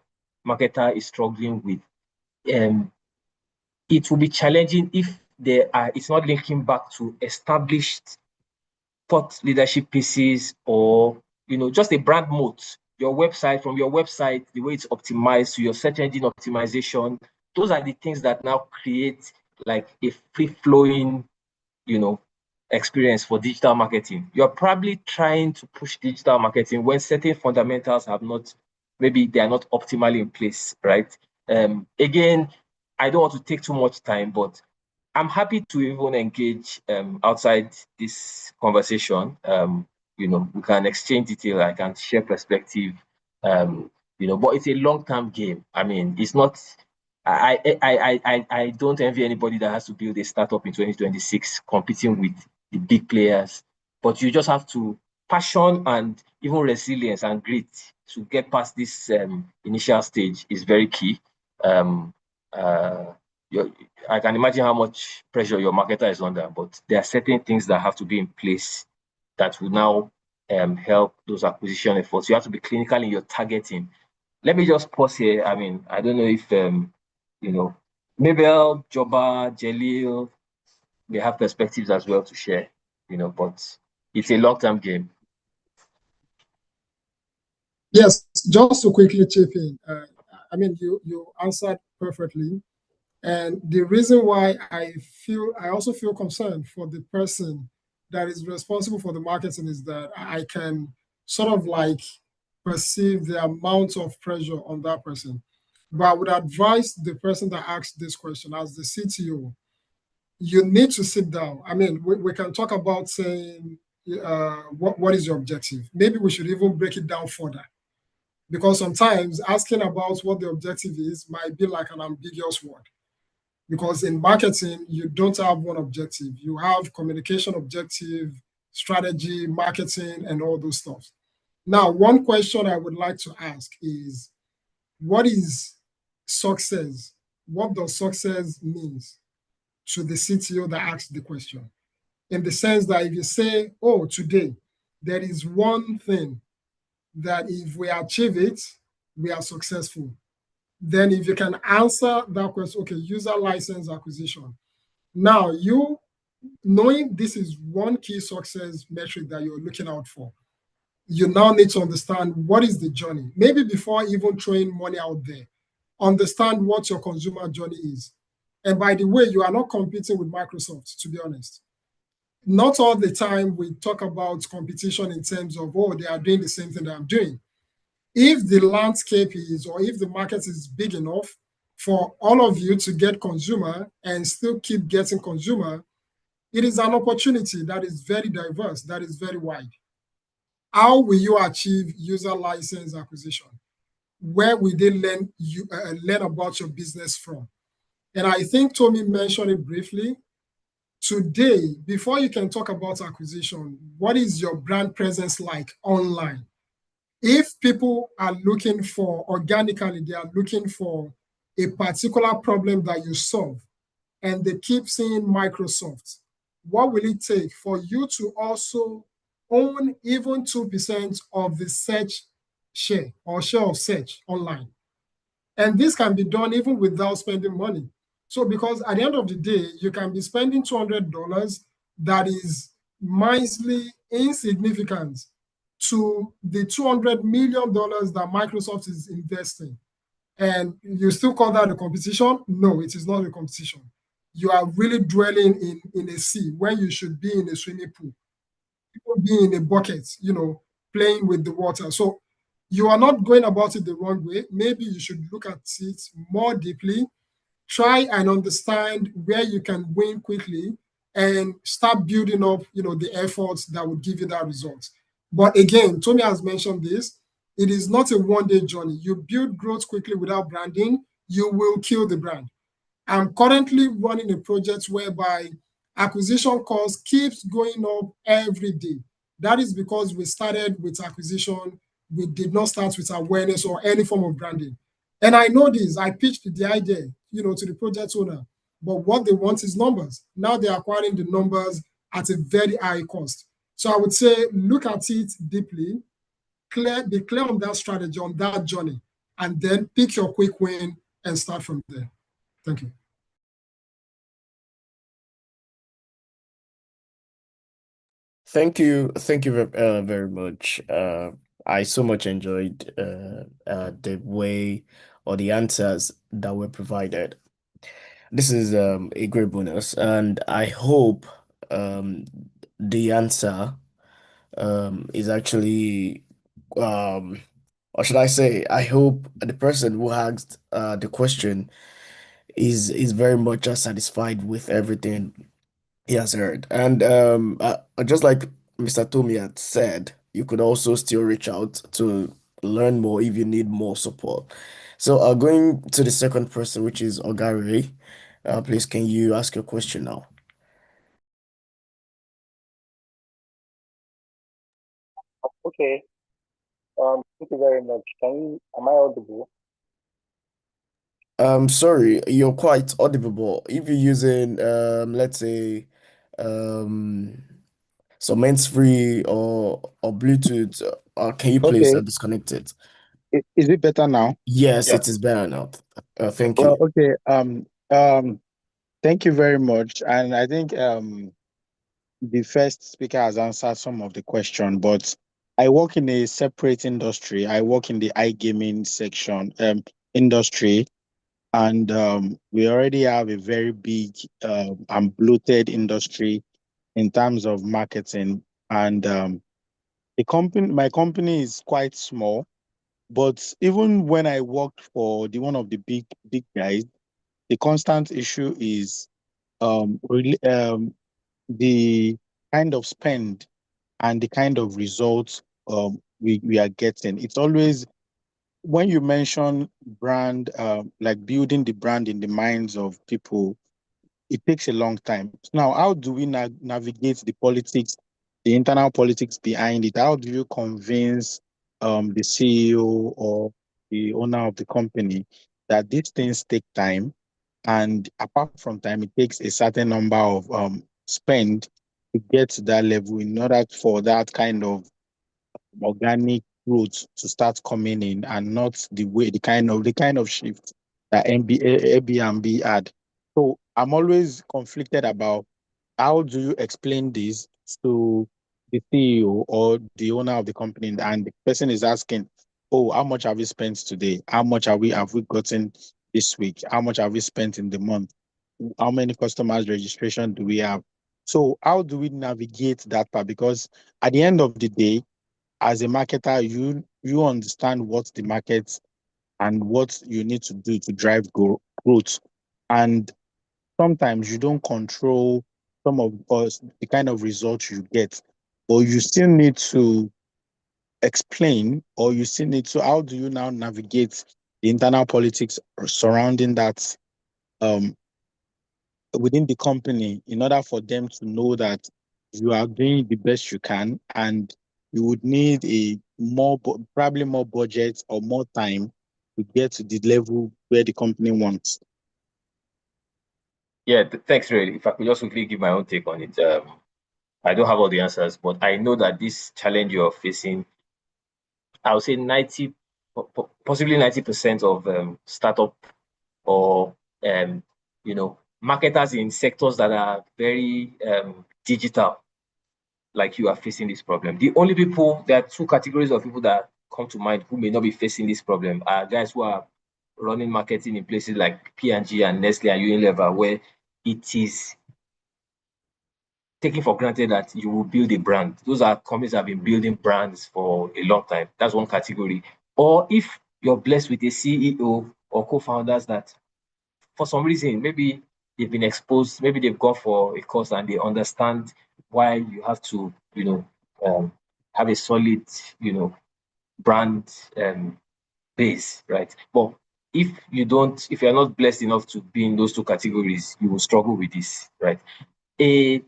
marketer is struggling with, it will be challenging if it's not linking back to established thought leadership pieces or just a brand moat. From your website, the way it's optimized to your search engine optimization, those are the things that now create like a free-flowing, experience for digital marketing. You're probably trying to push digital marketing when certain fundamentals maybe they are not optimally in place, right? Again, I don't want to take too much time, but I'm happy to even engage outside this conversation. We can exchange detail, I can share perspective, but it's a long-term game. I mean, it's not, I don't envy anybody that has to build a startup in 2026 competing with the big players, but you just have to passion and even resilience and grit to get past this initial stage is very key. Um, uh, I can imagine how much pressure your marketer is under, but there are certain things that have to be in place that will now help those acquisition efforts. You have to be clinical in your targeting. Let me just pause here. I mean, I don't know if Mabel, Joba, Jalil, they have perspectives as well to share, but it's a long-term game. Yes, just to quickly chip in. I mean, you answered perfectly. And the reason why I also feel concerned for the person that is responsible for the marketing is that I can sort of like perceive the amount of pressure on that person. But I would advise the person that asked this question as the CTO, you need to sit down. I mean, we can talk about saying, what is your objective? Maybe we should even break it down further because sometimes asking about what the objective is might be like an ambiguous word. Because in marketing, you don't have one objective. You have communication objective, strategy, marketing, and all those stuff. Now, one question I would like to ask is, what is success? What does success means to the CTO that asked the question? In the sense that if you say, oh, today, there is one thing that if we achieve it, we are successful. Then if you can answer that question, okay, user license acquisition. Now, you knowing this is one key success metric that you're looking out for, you now need to understand what is the journey. Maybe before even throwing money out there, understand what your consumer journey is. And by the way, you are not competing with Microsoft, to be honest. Not all the time we talk about competition in terms of, oh, they are doing the same thing that I'm doing. If the landscape is, or if the market is big enough for all of you to get consumer and still keep getting consumer, it is an opportunity that is very diverse, that is very wide. How will you achieve user license acquisition? Where will they learn about your business from? And I think Tommy mentioned it briefly. Today, before you can talk about acquisition, what is your brand presence like online? If people are looking for organically, they are looking for a particular problem that you solve, and they keep seeing Microsoft, what will it take for you to also own even 2% of the search share or share of search online? And this can be done even without spending money. So, because at the end of the day, you can be spending $200 that is mildly insignificant to the $200 million that Microsoft is investing. And you still call that a competition? No, it is not a competition. You are really dwelling in a sea where you should be in a swimming pool. People be in a bucket, playing with the water. So you are not going about it the wrong way. Maybe you should look at it more deeply, try and understand where you can win quickly and start building up, the efforts that would give you that result. But again, Tony has mentioned this. It is not a one-day journey. You build growth quickly without branding, you will kill the brand. I'm currently running a project whereby acquisition cost keeps going up every day. That is because we started with acquisition. We did not start with awareness or any form of branding. And I know this. I pitched the idea, to the project owner. But what they want is numbers. Now they're acquiring the numbers at a very high cost. So I would say look at it deeply, be clear on that strategy, on that journey, and then pick your quick win and start from there. Thank you. Thank you very much. I so much enjoyed the way or the answers that were provided. This is a great bonus, and I hope the answer is actually or should I say, I hope the person who asked the question is very much satisfied with everything he has heard. And just like Mr. Tomi had said, you could also still reach out to learn more if you need more support. So going to the second person, which is Ogari, please can you ask your question now? Okay. Thank you very much. Am I audible? Sorry, you're quite audible. If you're using let's say some hands-free or Bluetooth, can you please Okay. disconnect it? Is it better now? Yes, Yeah. it is better now. Thank Well, you. okay. Thank you very much. And I think the first speaker has answered some of the question, but I work in a separate industry. I work in the iGaming section industry, and we already have a very big and bloated industry in terms of marketing. And my company is quite small, but even when I worked for the one of the big guys, the constant issue is really the kind of spend and the kind of results we are getting. It's always when you mention brand, like building the brand in the minds of people, it takes a long time. Now, how do we navigate the politics, the internal politics behind it? How do you convince the CEO or the owner of the company that these things take time? And apart from time, it takes a certain number of spend to get to that level in order for that kind of organic growth to start coming in, and not the kind of shift that Airbnb had. So I'm always conflicted about how do you explain this to the CEO or the owner of the company, and the person is asking, "Oh, how much have we spent today? How much have we gotten this week? How much have we spent in the month? How many customers registration do we have?" So how do we navigate that part? Because at the end of the day, as a marketer, you understand what the market and what you need to do to drive growth. And sometimes you don't control some of us the kind of results you get, but you still need to explain, or you still need to how do you now navigate the internal politics surrounding that um within the company in order for them to know that you are doing the best you can, and you would need probably more budget or more time to get to the level where the company wants. Yeah, thanks, Ray. If I could just quickly give my own take on it. I don't have all the answers, but I know that this challenge you're facing, I would say possibly 90% of startup or marketers in sectors that are very digital, like you, are facing this problem. There are two categories of people that come to mind who may not be facing this problem, are guys who are running marketing in places like P&G and Nestle and Unilever, where it is taking for granted that you will build a brand. Those are companies that have been building brands for a long time. That's one category. Or if you're blessed with a CEO or co-founders that for some reason, maybe they've been exposed, maybe they've gone for a course and they understand why you have to, have a solid, brand base, right? But if you're not blessed enough to be in those two categories, you will struggle with this, right? A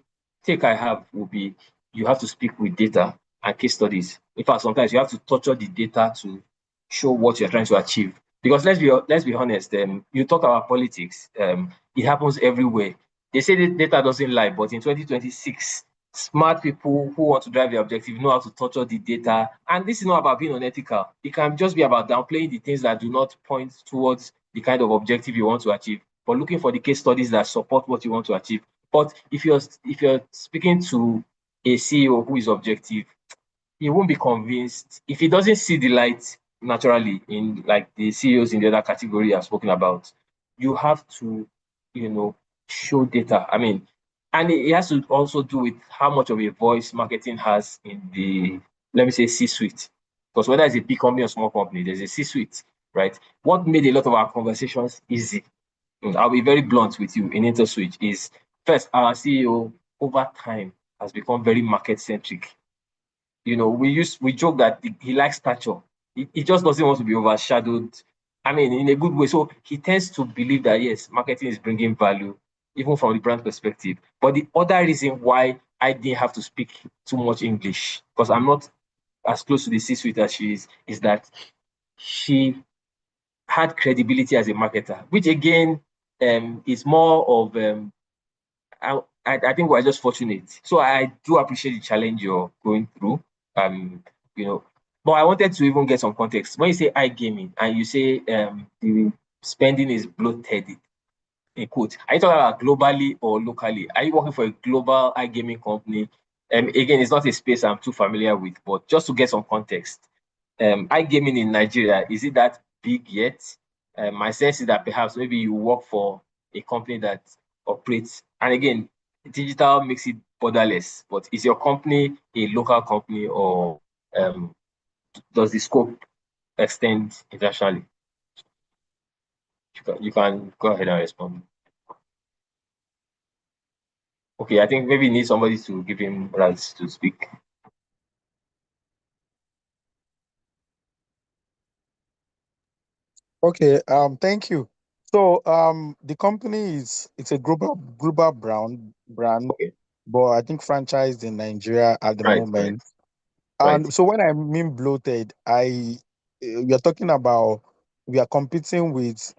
take I have would be you have to speak with data and case studies. In fact, sometimes you have to torture the data to show what you're trying to achieve. Because let's be honest, you talk about politics, it happens everywhere. They say the data doesn't lie, but in 2026, smart people who want to drive their objective know how to torture the data. And this is not about being unethical. It can just be about downplaying the things that do not point towards the kind of objective you want to achieve, but looking for the case studies that support what you want to achieve. But if you're speaking to a CEO who is objective, he won't be convinced if he doesn't see the light naturally in like the CEOs in the other category I've spoken about. You have to, show data. I mean, and it has to also do with how much of a voice marketing has in the, let me say, C-suite. Because whether it's a big company or small company, there's a C-suite, right? What made a lot of our conversations easy, I'll be very blunt with you in InterSwitch, is first, our CEO over time has become very market centric. We joke that he likes stature. He just doesn't want to be overshadowed. I mean, in a good way. So he tends to believe that yes, marketing is bringing value, even from the brand perspective. But the other reason why I didn't have to speak too much English, because I'm not as close to the C-suite as she is that she had credibility as a marketer, which again is more of I think we're just fortunate. So I do appreciate the challenge you're going through. Um, you know, but I wanted to even get some context. When you say iGaming and you say the spending is bloated, in quote, are you talking about globally or locally? Are you working for a global iGaming company? Again, it's not a space I'm too familiar with, but just to get some context, iGaming in Nigeria, is it that big yet? My sense is that perhaps maybe you work for a company that operates, and again, digital makes it borderless, but is your company a local company, or does the scope extend internationally? You can go ahead and respond. Okay, I think maybe you need somebody to give him rights to speak. Okay, thank you. So, the company it's a global brand, Okay, but I think franchised in Nigeria at the right, right, moment. right. And so when I mean bloated, we are talking about we are competing with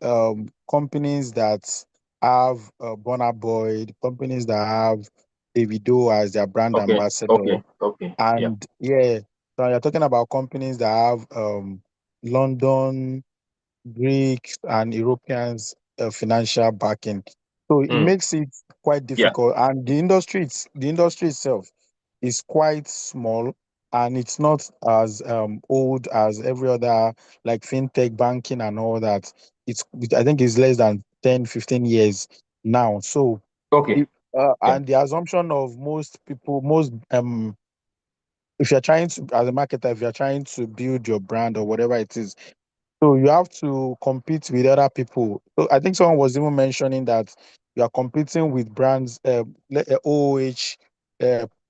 companies that have Burna Boy, companies that have Davido as their brand Okay, ambassador, okay, okay. Yeah. and yeah, so you're talking about companies that have London, Greeks, and Europeans financial backing. So it Mm, makes it quite yeah. difficult, and the industry itself is quite small, and it's not as old as every other like fintech banking and all that. I think it's less than 10, 15 years now. So Okay. it, Yeah. and the assumption of most people, most if you're trying to, as a marketer, if you're trying to build your brand or whatever it is, so you have to compete with other people. So I think someone was even mentioning that you are competing with brands, OOH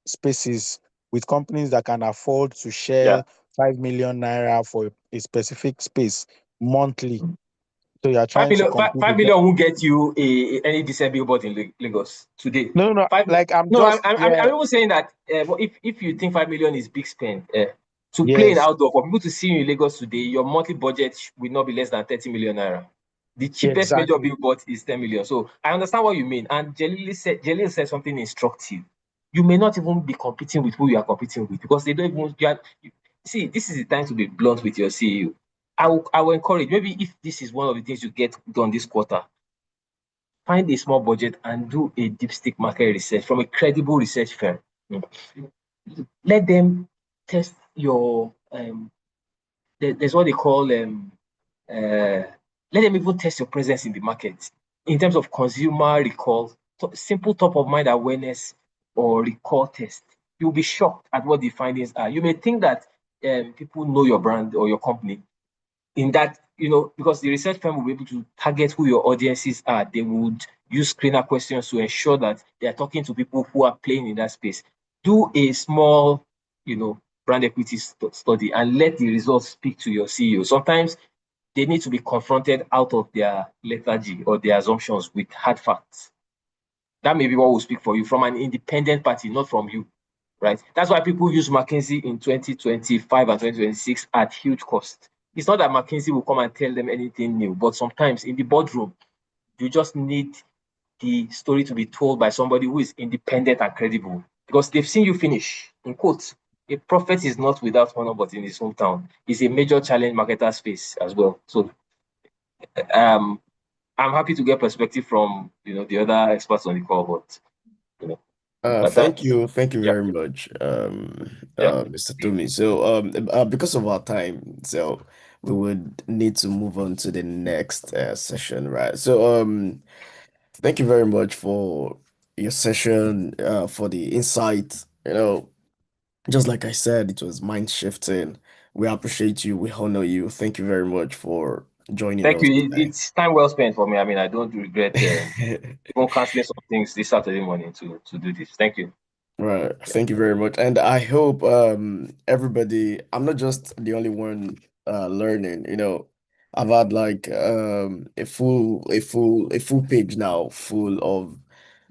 spaces, with companies that can afford to Yeah. share 5 million naira for a specific space monthly. So you are Five trying to million, compete five with them. million won't get you any decent billboard in Lagos today. No, no, no. Five. Like I'm No, just, I'm yeah, even saying that but if you think 5 million is big spend, to play in yes, outdoor for people to see you in Lagos today, your monthly budget will not be less than 30 million naira. The yeah, cheapest major exactly. billboard is 10 million. So I understand what you mean. And Jalil said something instructive. You may not even be competing with who you are competing with because they don't even. See, this is the time to be blunt with your CEO. I will encourage, maybe if this is one of the things you get done this quarter, find a small budget and do a deep stick market research from a credible research firm. Mm. Let them test your there's what they call uh, let them even test your presence in the market in terms of consumer recall, simple top of mind awareness or recall test. You'll be shocked at what the findings are. You may think that people know your brand or your company, in that, because the research firm will be able to target who your audiences are. They would use screener questions to ensure that they are talking to people who are playing in that space. Do a small, brand equity study and let the results speak to your CEO. Sometimes they need to be confronted out of their lethargy or their assumptions with hard facts. That may be what will speak for you from an independent party, not from you, right? That's why people use McKinsey in 2025 and 2026 at huge cost. It's not that McKinsey will come and tell them anything new, but sometimes in the boardroom, you just need the story to be told by somebody who is independent and credible because they've seen you finish. In quotes, a prophet is not without honor, but in his hometown. It's a major challenge marketer space as well. So um, I'm happy to get perspective from the other experts on the call, but you know that's Thank you yeah, very much, yeah. Mr. Tomi. So, because of our time, so we would need to move on to the next session, right? So, thank you very much for your session, for the insight. Just like I said, it was mind shifting. We appreciate you. We honor you. Thank you very much for joining Thank us you. today. It's time well spent for me. I mean, I don't regret even canceling some things this Saturday morning to do this. Thank you. Right. Yeah. Thank you very much. And I hope everybody, I'm not just the only one learning, I've had like a full page now full of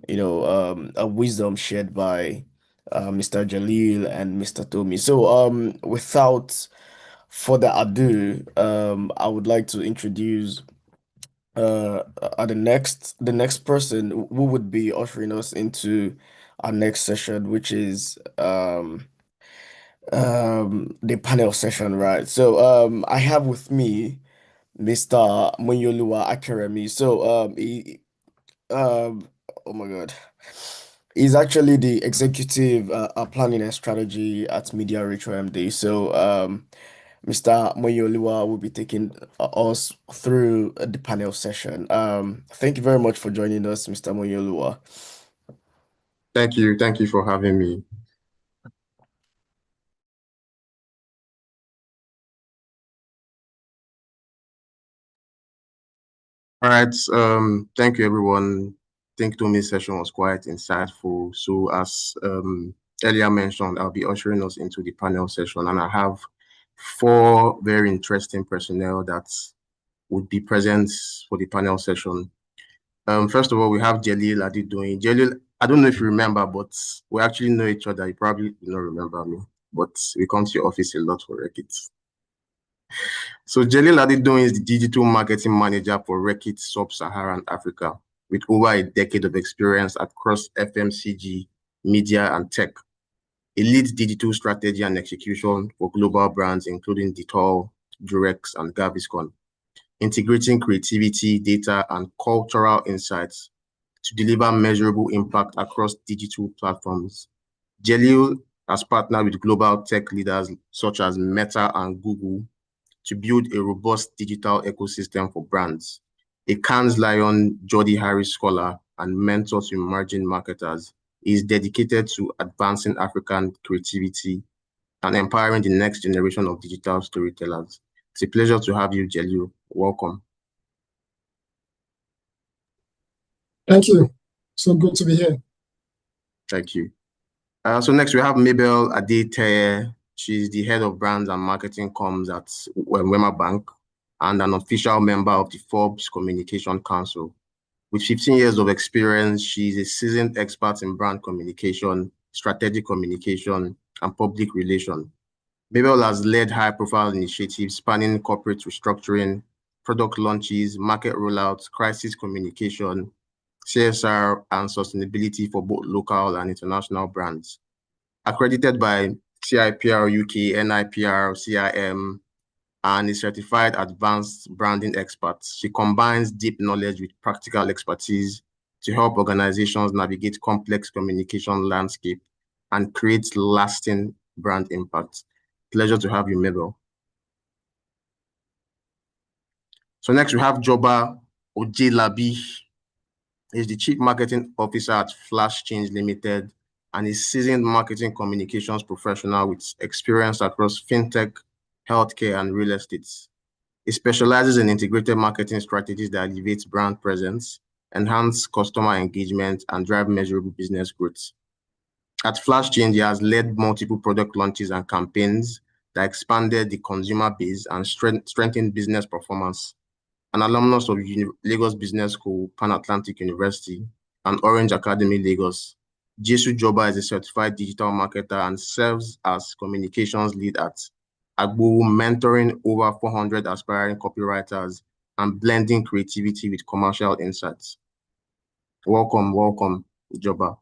a wisdom shared by Mr. Jalil and Mr. Tomi. So without further ado, I would like to introduce the next person who would be ushering us into our next session, which is the panel session, right? So I have with me Mr. Munyoluwa Akeremi. So he um oh my God. He's actually the executive planning and strategy at Media Retro MD. So, Mr. Moyoliwa will be taking us through the panel session. Thank you very much for joining us, Mr. Moyoliwa. Thank you. Thank you for having me. All right. Thank you, everyone. I think Tomi's session was quite insightful. So as earlier mentioned, I'll be ushering us into the panel session, and I have 4 very interesting personnel that would be present for the panel session. First of all, we have Jalil Adidoyin. Jalil, I don't know if you remember, but we actually know each other. You probably do not remember me, but we come to your office a lot for Rekit. So Jalil Adidoyin is the digital marketing manager for Rekit Sub-Saharan Africa, with over a decade of experience across FMCG, media, and tech. He leads digital strategy and execution for global brands, including Dettol, Durex, and Gaviscon, integrating creativity, data, and cultural insights to deliver measurable impact across digital platforms. Jalil has partnered with global tech leaders such as Meta and Google to build a robust digital ecosystem for brands. A Cannes Lion Jody Harris Scholar and mentor to emerging marketers, he is dedicated to advancing African creativity and empowering the next generation of digital storytellers. It's a pleasure to have you, Jalil. Welcome. Thank you. So good to be here. Thank you. So next we have Mabel Adeteye. She's the head of brands and marketing comms at Wema Bank and an official member of the Forbes Communication Council. With 15 years of experience, she's a seasoned expert in brand communication, strategic communication, and public relations. Mabel has led high-profile initiatives spanning corporate restructuring, product launches, market rollouts, crisis communication, CSR, and sustainability for both local and international brands. Accredited by CIPR UK, NIPR, CIM, and a certified advanced branding expert, she combines deep knowledge with practical expertise to help organizations navigate complex communication landscape and create lasting brand impact. Pleasure to have you, Mabel. So next we have Joba Ojelabi. He's the Chief Marketing Officer at Flash Change Limited and is seasoned marketing communications professional with experience across fintech, healthcare, and real estate. He specializes in integrated marketing strategies that elevate brand presence, enhance customer engagement, and drive measurable business growth. At Flash Change, he has led multiple product launches and campaigns that expanded the consumer base and strengthened business performance. An alumnus of Lagos Business School, Pan Atlantic University, and Orange Academy, Lagos, Jesu Joba is a certified digital marketer and serves as communications lead at Agbo, mentoring over 400 aspiring copywriters and blending creativity with commercial insights. Welcome, Joba.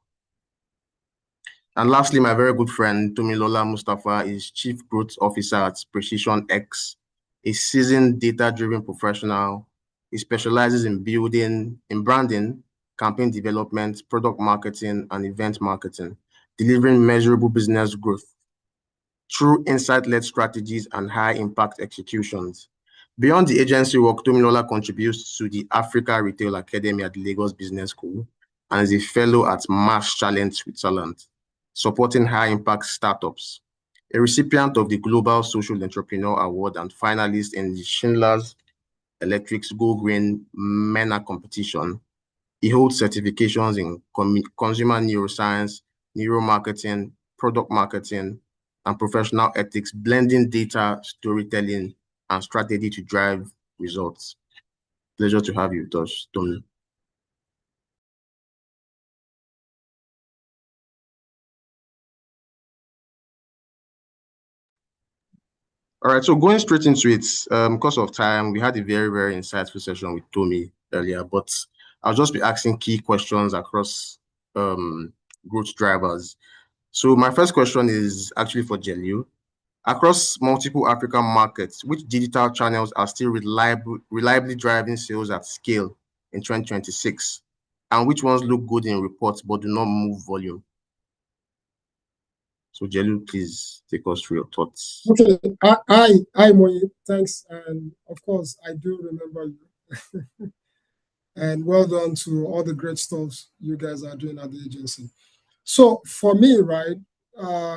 And lastly, my very good friend, Tomilola Mustafa, is Chief Growth Officer at PrecisionX, a seasoned data-driven professional. He specializes in branding, campaign development, product marketing, and event marketing, delivering measurable business growth through insight-led strategies and high-impact executions. Beyond the agency work, Tomilola contributes to the Africa Retail Academy at the Lagos Business School and is a fellow at Mass Challenge Switzerland, supporting high-impact startups. A recipient of the Global Social Entrepreneur Award and finalist in the Schindler's Electric's Go Green MENA competition, he holds certifications in consumer neuroscience, neuromarketing, product marketing, and professional ethics, blending data, storytelling, and strategy to drive results. Pleasure to have you, Tomi. All right, so going straight into it, because of time, we had a very, very insightful session with Tomi earlier, but I'll just be asking key questions across growth drivers. So my first question is actually for Jalil. Across multiple African markets, which digital channels are still reliably driving sales at scale in 2026? and which ones look good in reports but do not move volume? So Jelu, please take us through your thoughts. Okay, Moyi, thanks, and of course I do remember you. And well done to all the great stuff you guys are doing at the agency. So for me, right,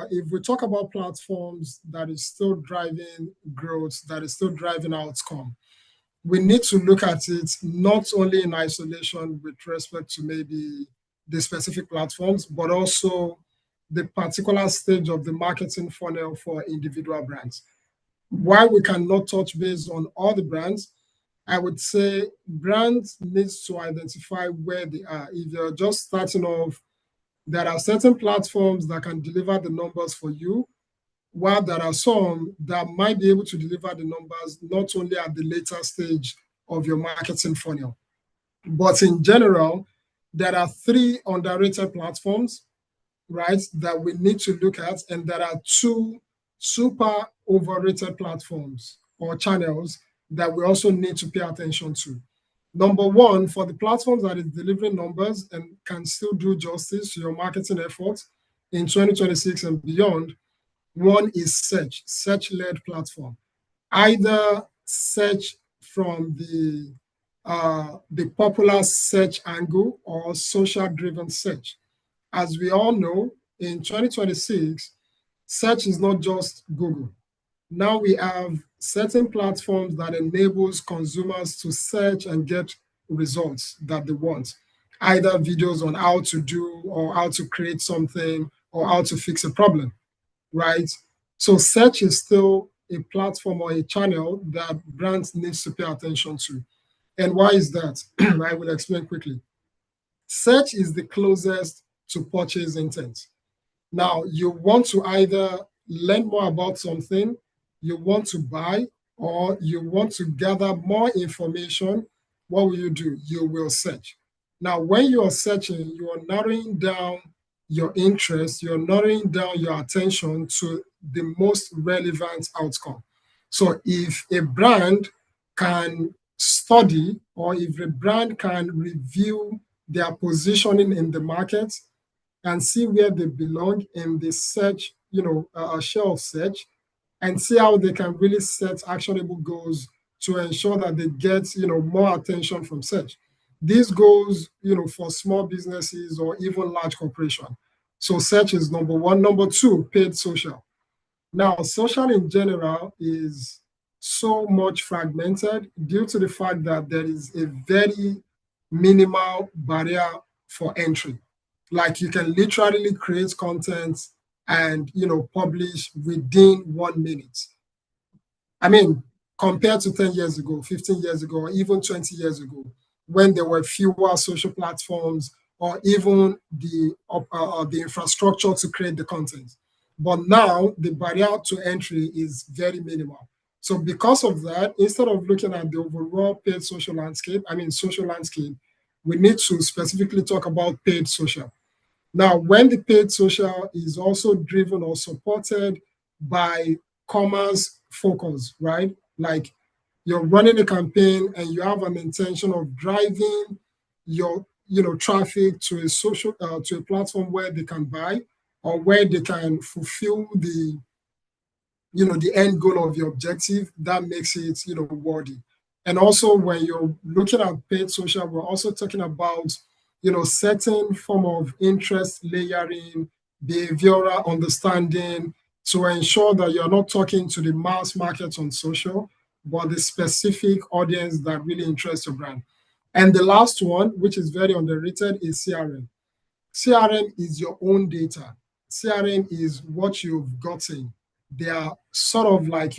if we talk about platforms that is still driving growth, that is still driving outcome, we need to look at it not only in isolation with respect to maybe the specific platforms, but also the particular stage of the marketing funnel for individual brands. While we cannot touch base on all the brands, I would say brands needs to identify where they are. If you're just starting off, there are certain platforms that can deliver the numbers for you, while there are some that might be able to deliver the numbers not only at the later stage of your marketing funnel. But in general, there are three underrated platforms, right, that we need to look at, and there are two super overrated platforms or channels that we also need to pay attention to. Number one, for the platforms that is delivering numbers and can still do justice to your marketing efforts in 2026 and beyond, one is search-led platform. Either search from the popular search angle or social-driven search. As we all know, in 2026, search is not just Google. Now we have certain platforms that enables consumers to search and get results that they want, either videos on how to do or how to create something or how to fix a problem, right? So search is still a platform or a channel that brands needs to pay attention to. And why is that? I will explain quickly. Search is the closest to purchase intent. Now, you want to either learn more about something, you want to buy, or you want to gather more information. What will you do? You will search. Now, when you are searching, you are narrowing down your interest, you're narrowing down your attention to the most relevant outcome. So if a brand can study or if a brand can review their positioning in the market and see where they belong in the search, share of search, and see how they can really set actionable goals to ensure that they get, more attention from search. This goes, for small businesses or even large corporation. So search is number one. Number two, paid social. Now, social in general is so much fragmented due to the fact that there is a very minimal barrier for entry. Like you can literally create content and publish within 1 minute. I mean, compared to 10 years ago, 15 years ago, or even 20 years ago, when there were fewer social platforms or even the infrastructure to create the content. But now the barrier to entry is very minimal. So because of that, instead of looking at the overall paid social landscape, we need to specifically talk about paid social. Now, when the paid social is also driven or supported by commerce focus, right? Like you're running a campaign and you have an intention of driving your traffic to a social to a platform where they can buy or where they can fulfill the end goal of your objective, that makes it worthy. And also when you're looking at paid social, we're also talking about certain form of interest layering, behavioral understanding to ensure that you're not talking to the mass market on social, but the specific audience that really interests your brand. And the last one, which is very underrated, is CRM. CRM is your own data. CRM is what you've gotten. They are sort of like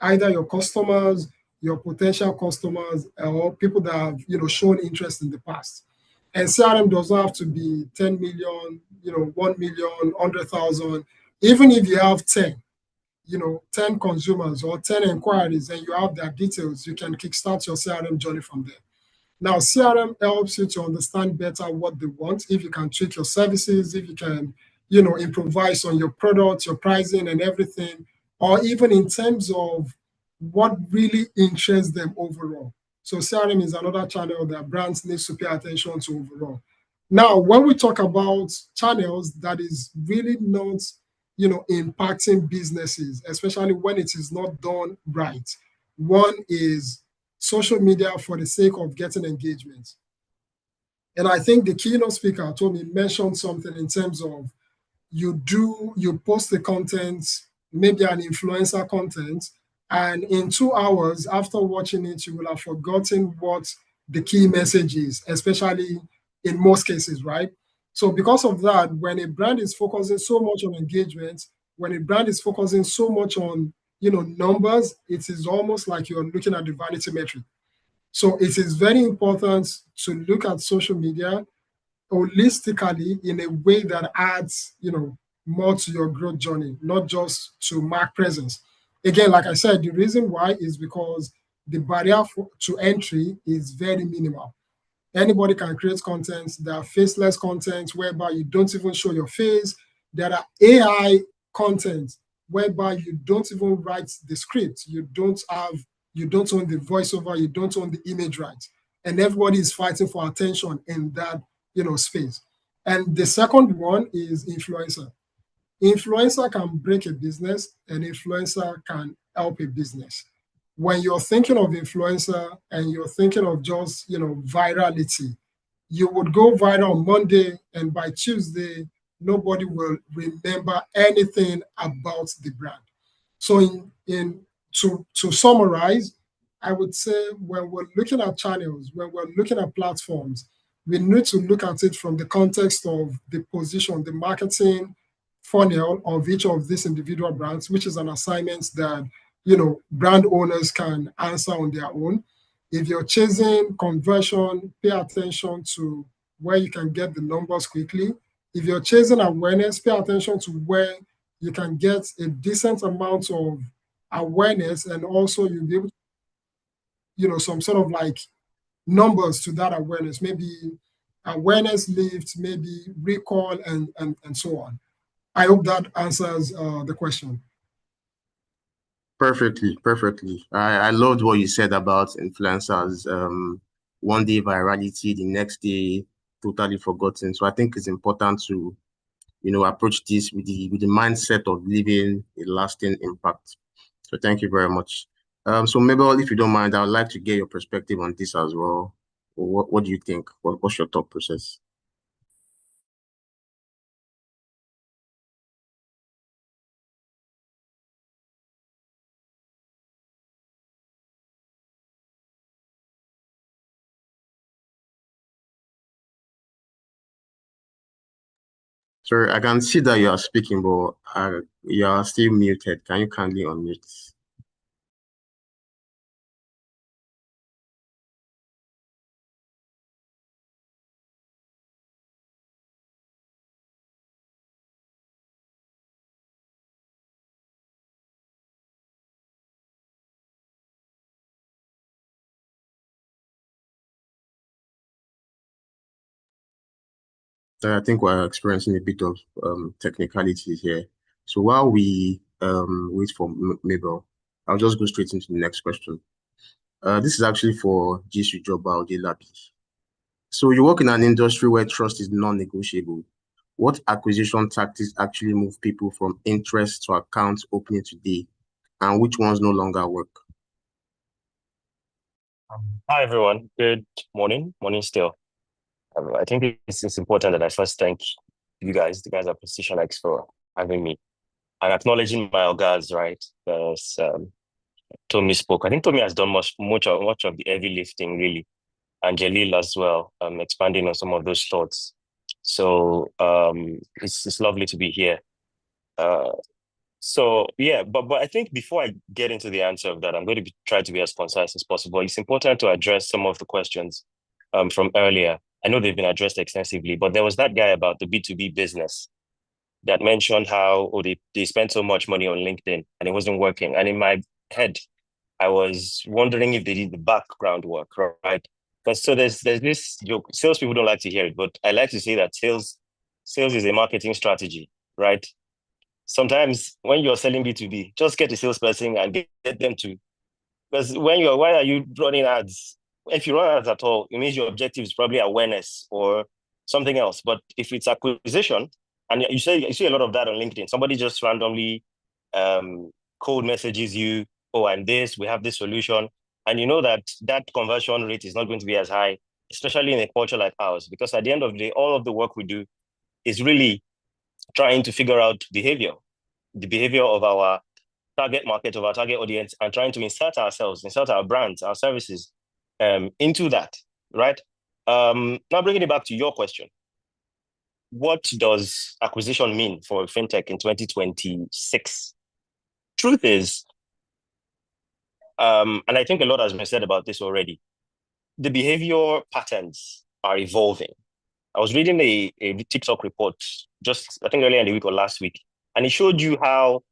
either your customers, your potential customers, or people that have shown interest in the past. And CRM does not have to be 10 million, 1 million, 100,000. Even if you have 10, 10 consumers or 10 inquiries and you have their details, you can kickstart your CRM journey from there. Now, CRM helps you to understand better what they want. If you can tweak your services, if you can, improvise on your products, your pricing and everything, or even in terms of what really interests them overall. So CRM is another channel that brands need to pay attention to overall. Now, when we talk about channels that is really not, impacting businesses, especially when it is not done right, one is social media for the sake of getting engagement. And I think the keynote speaker told me mentioned something in terms of you post the content, maybe an influencer content, and in 2 hours after watching it, you will have forgotten what the key message is, especially in most cases, right? So because of that, when a brand is focusing so much on engagement, when a brand is focusing so much on numbers, it is almost like you're looking at the vanity metric. So it is very important to look at social media holistically in a way that adds, more to your growth journey, not just to mark presence. Again, like I said, the reason why is because the barrier to entry is very minimal. Anybody can create content. There are faceless content whereby you don't even show your face. There are AI content whereby you don't even write the script. You don't own the voiceover, you don't own the image rights. And everybody is fighting for attention in that, space. And the second one is influencer. Influencer can break a business, and influencer can help a business. When you're thinking of influencer and you're thinking of just, virality, you would go viral on Monday, and by Tuesday, nobody will remember anything about the brand. So to summarize, I would say when we're looking at channels, when we're looking at platforms, we need to look at it from the context of the position, the marketing funnel of each of these individual brands, which is an assignment that brand owners can answer on their own. If you're chasing conversion, pay attention to where you can get the numbers quickly. If you're chasing awareness, pay attention to where you can get a decent amount of awareness, and also you'll be able to, some sort of like numbers to that awareness, maybe awareness lift, maybe recall, and so on. I hope that answers the question. Perfectly, perfectly. I loved what you said about influencers. One day virality, the next day totally forgotten. So I think it's important to, approach this with the mindset of leaving a lasting impact. So thank you very much. So Mabel, if you don't mind, I would like to get your perspective on this as well. What do you think? What's your thought process? Sorry, I can see that you are speaking, but you are still muted. Can you kindly unmute? I think we're experiencing a bit of technicalities here. So while we wait for Mabel, I'll just go straight into the next question. This is actually for Jisu Joba Odelabi. So you work in an industry where trust is non-negotiable. What acquisition tactics actually move people from interest to account opening today, and which ones no longer work? Hi, everyone. Good morning. Morning still. I think it's important that I first thank you guys, the guys at PrecisionX, for having me and acknowledging my guys, right? Because Tommy spoke. I think Tommy has done much of the heavy lifting, really, and Jalil as well, expanding on some of those thoughts. So it's lovely to be here. So yeah, but I think before I get into the answer of that, I'm going to try to be as concise as possible. It's important to address some of the questions from earlier. I know they've been addressed extensively, but there was that guy about the B2B business that mentioned how they spent so much money on LinkedIn and it wasn't working. And in my head, I was wondering if they did the background work, right? But so there's this joke. Salespeople don't like to hear it, but I like to say that sales is a marketing strategy, right? Sometimes when you're selling B2B, just get a salesperson and get them to, because why are you running ads? if you run ads at all, it means your objective is probably awareness or something else. But if it's acquisition, and you see a lot of that on LinkedIn, somebody just randomly cold messages you, oh, I'm this, we have this solution. And you know that conversion rate is not going to be as high, especially in a culture like ours, because at the end of the day, all of the work we do is really trying to figure out the behavior of our target market, of our target audience, and trying to insert our brands, our services into that, right? Now bringing it back to your question, what does acquisition mean for fintech in 2026? Truth is, and I think a lot has been said about this already, the behavior patterns are evolving. I was reading a TikTok report just, I think, earlier in the week or last week, and it showed you how,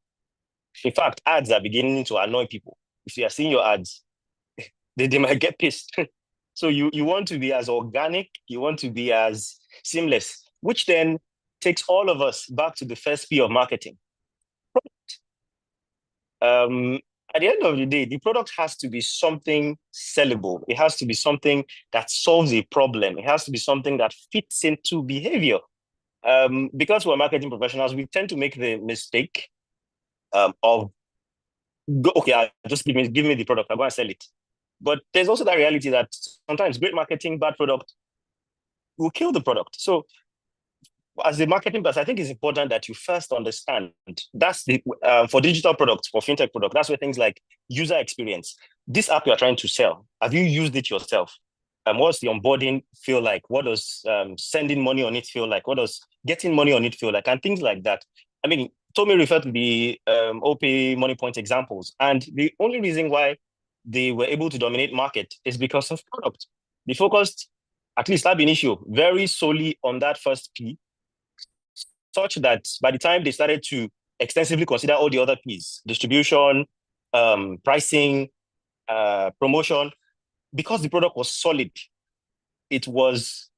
in fact, ads are beginning to annoy people. If you are seeing your ads, they might get pissed. So you want to be as organic, you want to be as seamless, which then takes all of us back to the first P of marketing. At the end of the day, the product has to be something sellable. It has to be something that solves a problem. It has to be something that fits into behavior. Because we're marketing professionals, we tend to make the mistake of, okay, just give me the product, I'm going to sell it. But there's also that reality that sometimes great marketing, bad product will kill the product. So as a marketing person, I think it's important that you first understand that's the for digital products, for fintech products, that's where things like user experience. This app you're trying to sell, have you used it yourself? What's the onboarding feel like? What does sending money on it feel like? What does getting money on it feel like? And things like that. I mean, Tommy referred to the OP Money Point examples, and the only reason why they were able to dominate market is because of product. They focused, at least ab initio, very solely on that first P, such that by the time they started to extensively consider all the other P's, distribution, pricing, promotion, because the product was solid, it was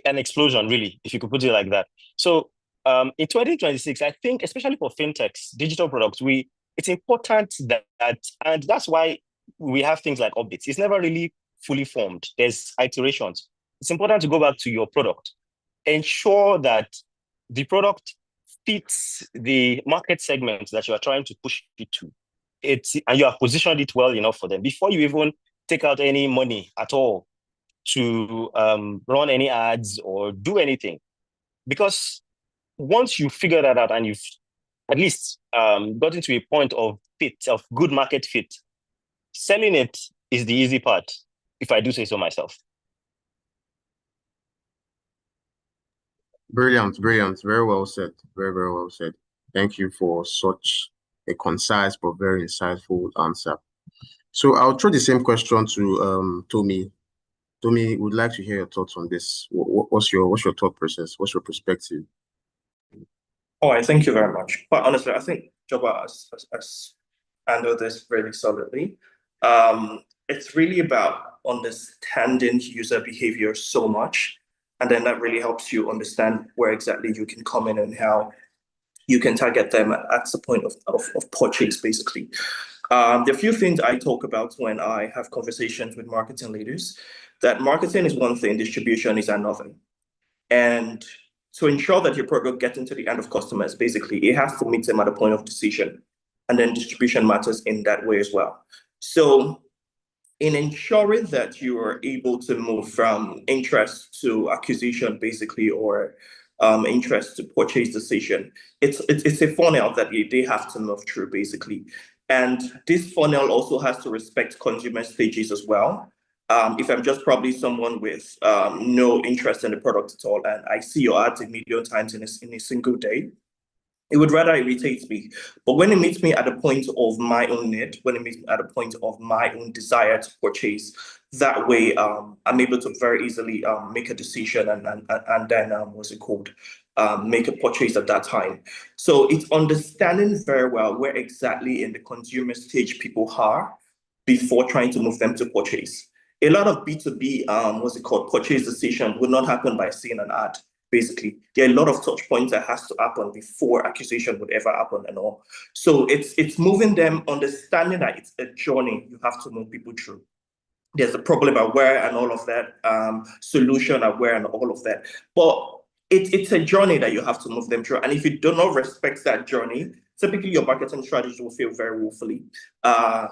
an explosion, really, if you could put it like that. So in 2026, I think, especially for fintechs, digital products, it's important that, and that's why we have things like updates. It's never really fully formed. There's iterations. It's important to go back to your product, ensure that the product fits the market segment that you are trying to push it to. And you have positioned it well enough for them before you even take out any money at all to run any ads or do anything. Because once you figure that out and you've at least gotten to a point of fit, of good market fit, selling it is the easy part, if I do say so myself. Brilliant. Very well said. Very, very well said. Thank you for such a concise but very insightful answer. So I'll throw the same question to Tommy. Tommy, would like to hear your thoughts on this. What's your thought process? What's your perspective? All right, thank you very much. But honestly, I think Joba has handled this really solidly. It's really about understanding user behavior so much. And then that really helps you understand where exactly you can come in and how you can target them at the point of purchase, basically. There are a few things I talk about when I have conversations with marketing leaders, that marketing is one thing, distribution is another. And to ensure that your product gets into the end of customers, basically, it has to meet them at a point of decision. And then distribution matters in that way as well. So in ensuring that you are able to move from interest to acquisition, basically, or interest to purchase decision, it's a funnel that they have to move through, basically. And this funnel also has to respect consumer stages as well. If I'm just probably someone with no interest in the product at all, and I see your ads a million times in a single day, it would rather irritate me. But when it meets me at a point of my own need, when it meets me at a point of my own desire to purchase, that way I'm able to very easily make a decision and then what's it called? Make a purchase at that time. So it's understanding very well where exactly in the consumer stage people are before trying to move them to purchase. A lot of B2B, purchase decision would not happen by seeing an ad. Basically, there are a lot of touch points that has to happen before acquisition would ever happen and all. So it's moving them, understanding that it's a journey you have to move people through. there's a problem aware and all of that, solution aware and all of that. But it's a journey that you have to move them through. And if you do not respect that journey, typically your marketing strategy will fail very woefully,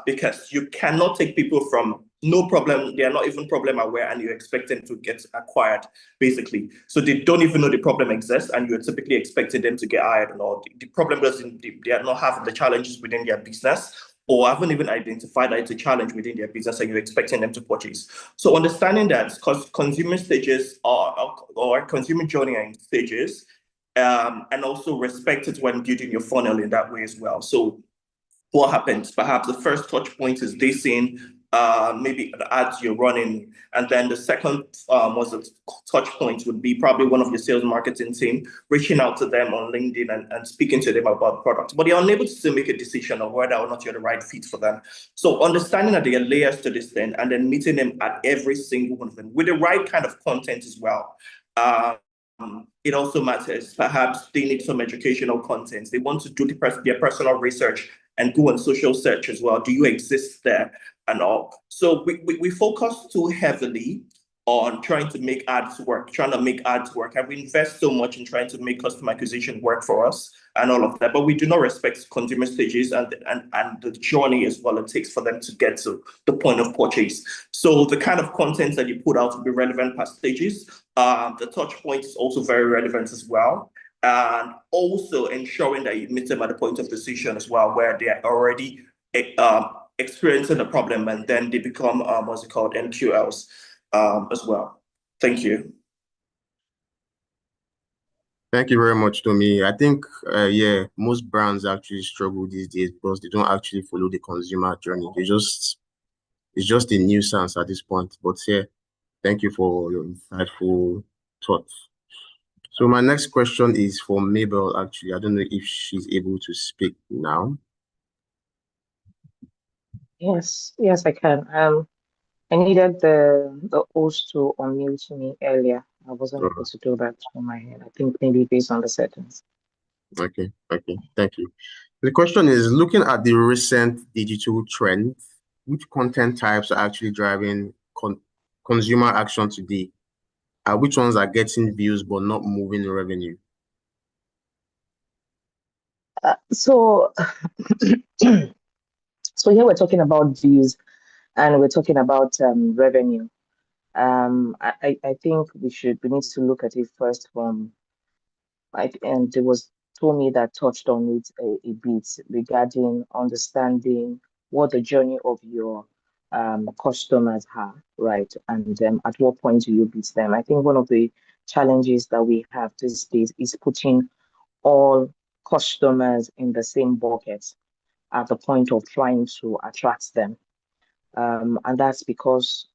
because you cannot take people from no problem, they are not even problem aware, and you expect them to get acquired, basically. So they don't even know the problem exists, and you're typically expecting them to get hired and all. The problem doesn't, they are not having the challenges within their business, or haven't even identified that it's a challenge within their business and you're expecting them to purchase. So understanding that consumer stages or consumer journey are in stages, and also respect it when building your funnel in that way as well. So what happens? Perhaps the first touch point is they seeing maybe the ads you're running, and then the second touch point would be probably one of your sales marketing team reaching out to them on LinkedIn and speaking to them about products, but they're unable to still make a decision on whether or not you're the right fit for them. So understanding that there are layers to this thing, and then meeting them at every single one of them with the right kind of content as well. It also matters. Perhaps they need some educational content. They want to do their personal research and go on social search as well. Do you exist there and all? So we focus too heavily on trying to make ads work, and we invest so much in trying to make customer acquisition work for us and all of that, but we do not respect consumer stages and the journey as well it takes for them to get to the point of purchase. So the kind of content that you put out will be relevant past stages. The touch point is also very relevant as well. And also ensuring that you meet them at the point of decision as well, where they are already experiencing the problem, and then they become what's it called, NQLs as well. Thank you. Thank you very much, Tommy. I think, yeah, most brands actually struggle these days because they don't actually follow the consumer journey. It's just a nuisance at this point. But yeah, thank you for your insightful thoughts. So my next question is for Mabel, actually. I don't know if she's able to speak now. Yes, I can. I needed the host to unmute me earlier. I wasn't able to do that on my end. I think maybe based on the settings. Okay, thank you. The question is, looking at the recent digital trends, which content types are actually driving consumer action today? Which ones are getting views but not moving revenue? So here we're talking about views and we're talking about revenue. I think we need to look at it first from, and there was Tommy that touched on it a bit regarding understanding what the journey of your customers are, right? And at what point do you beat them? I think one of the challenges that we have these days is putting all customers in the same bucket at the point of trying to attract them. And that's because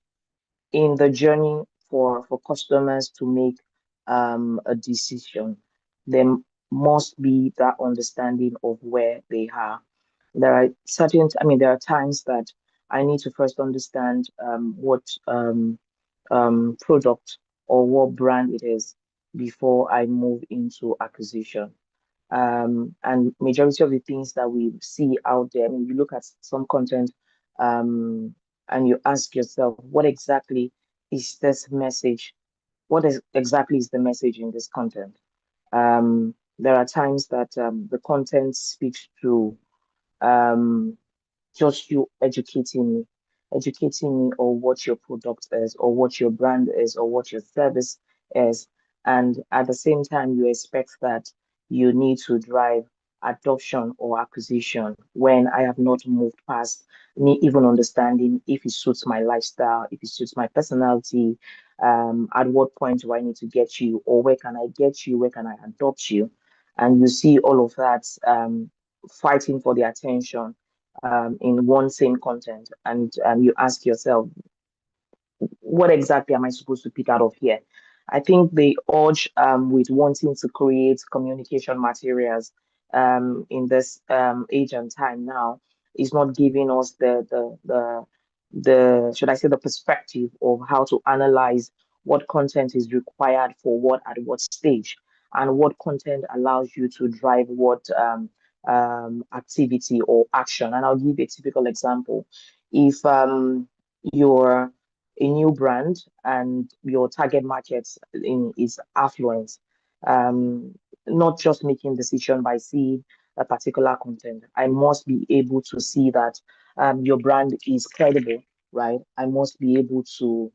in the journey for customers to make a decision, there must be that understanding of where they are. There are times that I need to first understand what product or what brand it is before I move into acquisition. And majority of the things that we see out there, I mean, you look at some content and you ask yourself, what exactly is this message? Exactly is the message in this content? There are times that the content speaks to just you educating me on what your product is, or what your brand is, or what your service is. And at the same time, you expect that you need to drive adoption or acquisition when I have not moved past me even understanding if it suits my lifestyle, if it suits my personality, at what point do I need to get you, or where can I get you, where can I adopt you? And you see all of that fighting for the attention in one same content, and you ask yourself, what exactly am I supposed to pick out of here? I think the urge with wanting to create communication materials in this age and time now is not giving us the should I say, the perspective of how to analyze what content is required for what at what stage, and what content allows you to drive what activity or action. And I'll give a typical example. If you're a new brand and your target market is affluent. Not just making decision by seeing a particular content. I must be able to see that your brand is credible, right? I must be able to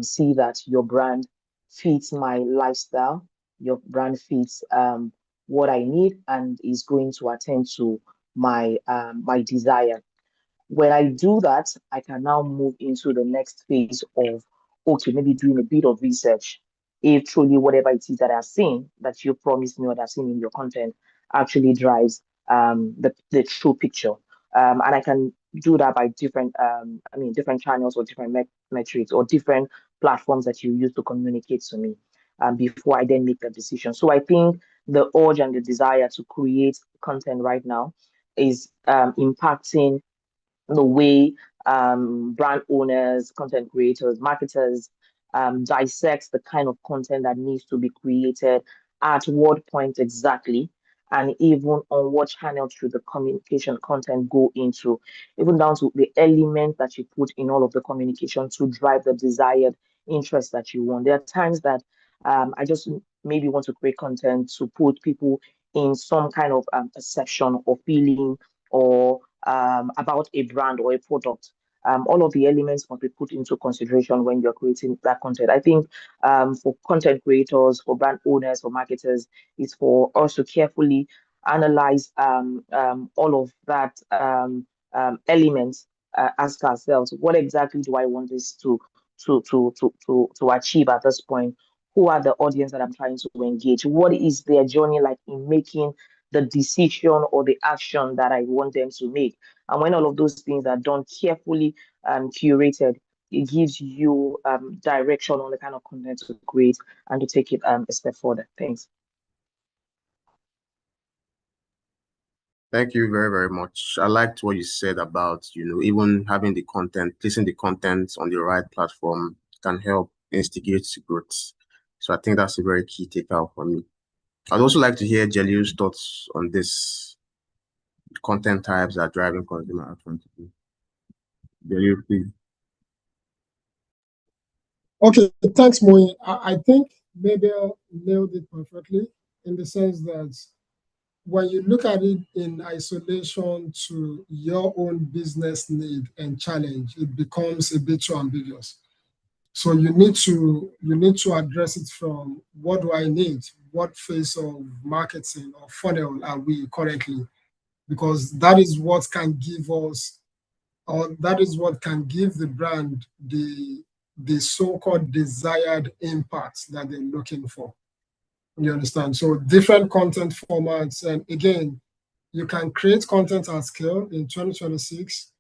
see that your brand fits my lifestyle, your brand fits what I need and is going to attend to my desire. When I do that, I can now move into the next phase of, okay, maybe doing a bit of research. If truly whatever it is that I've seen, that you promised me or that I've seen in your content actually drives the true picture. And I can do that by different, different channels or different metrics or different platforms that you use to communicate to me before I then make the decision. So I think the urge and the desire to create content right now is impacting the way brand owners, content creators, marketers dissect the kind of content that needs to be created at what point exactly, and even on what channel should the communication content go into, even down to the elements that you put in all of the communication to drive the desired interest that you want. There are times that I just maybe want to create content to put people in some kind of perception or feeling or about a brand or a product. All of the elements must be put into consideration when you're creating that content. I think for content creators, for brand owners, for marketers, it's for us to carefully analyze all of that elements. Ask ourselves, what exactly do I want this to achieve at this point? Who are the audience that I'm trying to engage? What is their journey like in making the decision or the action that I want them to make? And when all of those things are done carefully curated, it gives you direction on the kind of content to create and to take it a step further. Thanks. Thank you very, very much. I liked what you said about, even having the content, placing the content on the right platform can help instigate growth. So I think that's a very key takeout for me. I'd also like to hear Jeliu's thoughts on this content types that are driving consumer action. Jeliu, please. Okay, thanks, Moy. I think Mabel nailed it perfectly in the sense that when you look at it in isolation to your own business need and challenge, it becomes a bit too ambiguous. So you need to address it from, what do I need? What phase of marketing or funnel are we currently? Because that is what can give us, or that is what can give the brand the so-called desired impact that they're looking for. You understand? So different content formats, and again, you can create content at scale in 2026.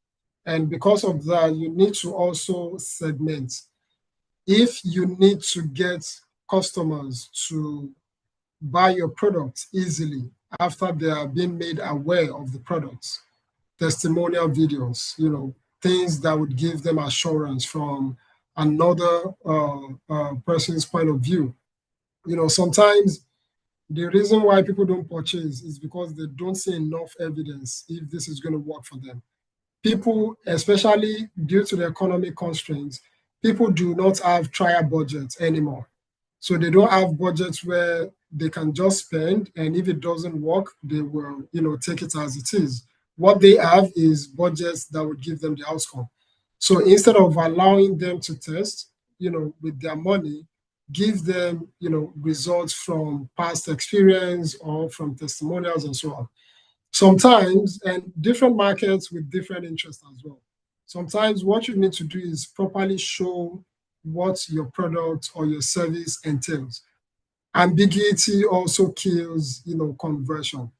And because of that, you need to also segment. If you need to get customers to buy your product easily after they are being made aware of the products, testimonial videos, things that would give them assurance from another person's point of view. Sometimes the reason why people don't purchase is because they don't see enough evidence if this is going to work for them. People, especially due to the economic constraints, people do not have trial budgets anymore. So they don't have budgets where they can just spend, and if it doesn't work, they will, take it as it is. What they have is budgets that would give them the outcome. So instead of allowing them to test, with their money, give them, results from past experience or from testimonials and so on. Sometimes, and different markets with different interests as well. Sometimes what you need to do is properly show what your product or your service entails. Ambiguity also kills, conversion.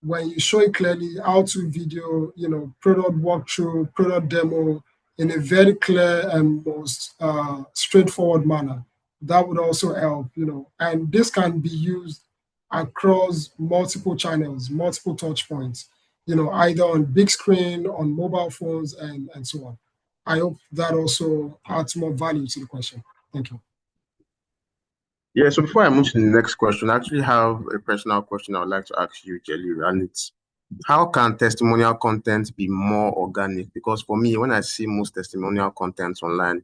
When you show it clearly, how-to video, product walkthrough, product demo in a very clear and most straightforward manner, that would also help, and this can be used across multiple channels, multiple touch points, either on big screen, on mobile phones, and so on. I hope that also adds more value to the question. Thank you. Yeah, so before I move to the next question, I actually have a personal question I would like to ask you, Jeliu, and it's, how can testimonial content be more organic? Because for me, when I see most testimonial content online,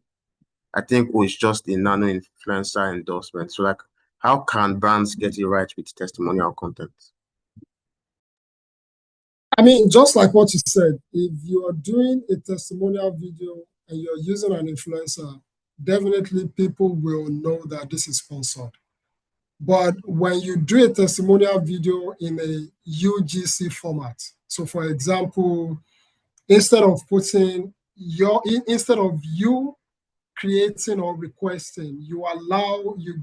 I think, oh, it's just a nano influencer endorsement. So like, how can brands get it right with testimonial content? I mean, just like what you said, if you are doing a testimonial video and you're using an influencer, definitely people will know that this is sponsored. But when you do a testimonial video in a UGC format, so for example, instead of you creating or requesting, you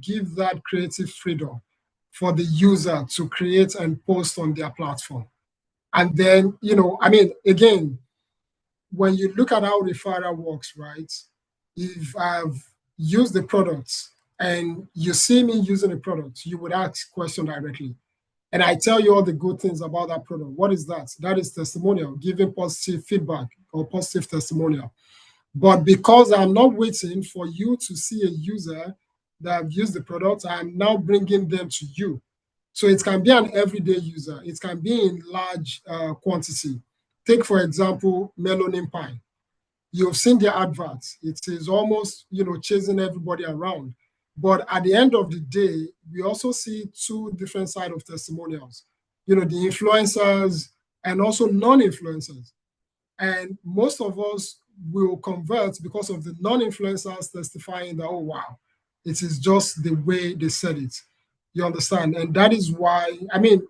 give that creative freedom for the user to create and post on their platform. And then, I mean, again, when you look at how referral works, right? If I've used the product and you see me using the product, you would ask question directly. And I tell you all the good things about that product. What is that? That is testimonial, giving positive feedback or positive testimonial. But because I'm not waiting for you to see a user that have used the product, I'm now bringing them to you. So it can be an everyday user. It can be in large quantity. Take, for example, Melanin Pie. You've seen the adverts. It is almost, chasing everybody around. But at the end of the day, we also see two different sides of testimonials. The influencers and also non-influencers. And most of us will convert because of the non-influencers testifying that, oh, wow, it is just the way they said it. You understand? And that is why, I mean,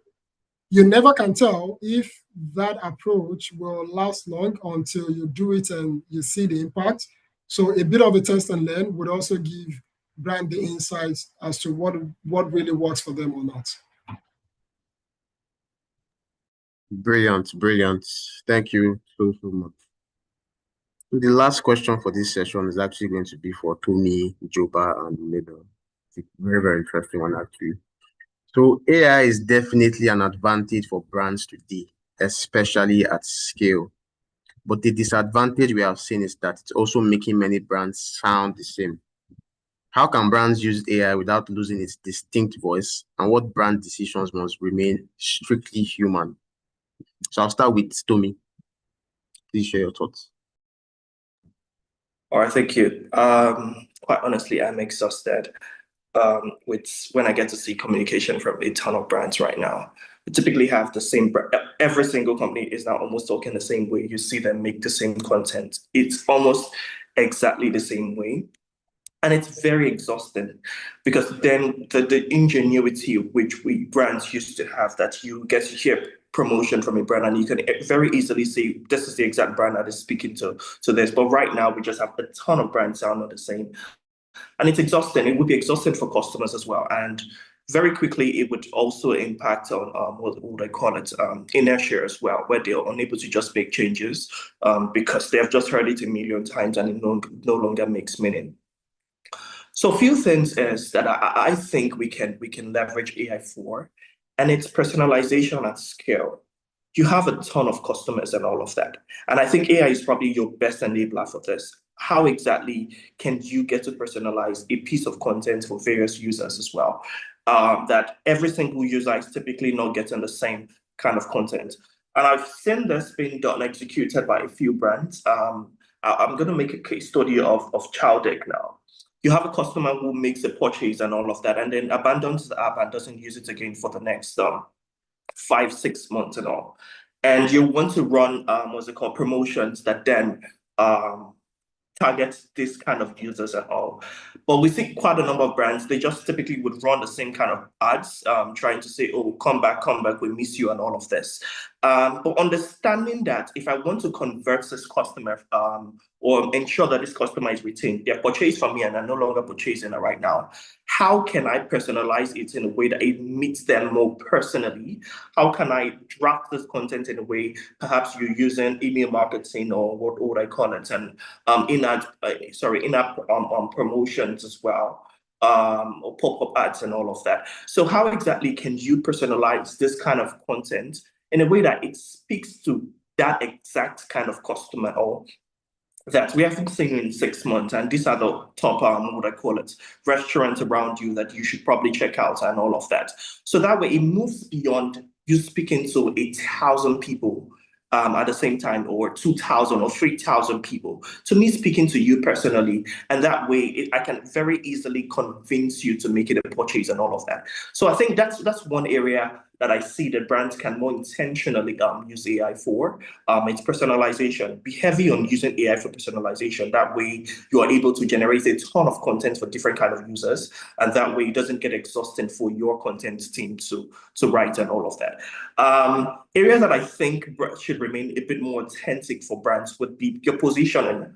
you never can tell if that approach will last long until you do it and you see the impact. So a bit of a test and learn would also give brand the insights as to what really works for them or not. Brilliant, brilliant. Thank you so much. The last question for this session is actually going to be for Tony, Joba, and Medo. It's a very, very interesting one, actually. So AI is definitely an advantage for brands today, especially at scale. But the disadvantage we have seen is that it's also making many brands sound the same. How can brands use AI without losing its distinct voice? And what brand decisions must remain strictly human? So I'll start with Tommy. Please share your thoughts. All right, thank you. Quite honestly, I'm exhausted with when I get to see communication from a ton of brands right now. We typically have the same every single company is now almost talking the same way. You see them make the same content. It's almost exactly the same way. And it's very exhausting because then the ingenuity which we brands used to have, that you get to hear promotion from a brand and you can very easily say, this is the exact brand that is speaking to this. But right now, we just have a ton of brands sound the same. And it's exhausting. It would be exhausting for customers as well. And very quickly, it would also impact on what would I call it, inertia as well, where they're unable to just make changes because they have just heard it a million times and it no longer makes meaning. So a few things is that I think we can leverage AI for, and it's personalization at scale. You have a ton of customers and all of that. And I think AI is probably your best enabler for this. How exactly can you get to personalize a piece of content for various users as well? That every single user is typically not getting the same kind of content. And I've seen this being done, executed by a few brands. I'm going to make a case study of Chowdeck now. You have a customer who makes a purchase and all of that, and then abandons the app and doesn't use it again for the next 5-6 months and all. And you want to run what's it called, promotions that then target this kind of users and all. But we see quite a number of brands, they just typically would run the same kind of ads, trying to say, oh, come back, we miss you and all of this. But understanding that if I want to convert this customer or ensure that this customer is retained, they're purchased from me and are no longer purchasing it right now, how can I personalize it in a way that it meets them more personally? How can I draft this content in a way, perhaps you're using email marketing or what would I call it, and in-app promotions as well, or pop-up ads and all of that. So how exactly can you personalize this kind of content in a way that it speaks to that exact kind of customer or that we haven't seen in 6 months, and these are the top, what I call it, restaurants around you that you should probably check out and all of that. So that way it moves beyond you speaking to 1,000 people at the same time, or 2,000 or 3,000 people, to me speaking to you personally. And that way I can very easily convince you to make it a purchase and all of that. So I think that's one area that I see that brands can more intentionally use AI for. It's personalization. Be heavy on using AI for personalization. That way you are able to generate a ton of content for different kind of users. And that way it doesn't get exhausting for your content team to write and all of that. Areas that I think should remain a bit more authentic for brands would be your positioning.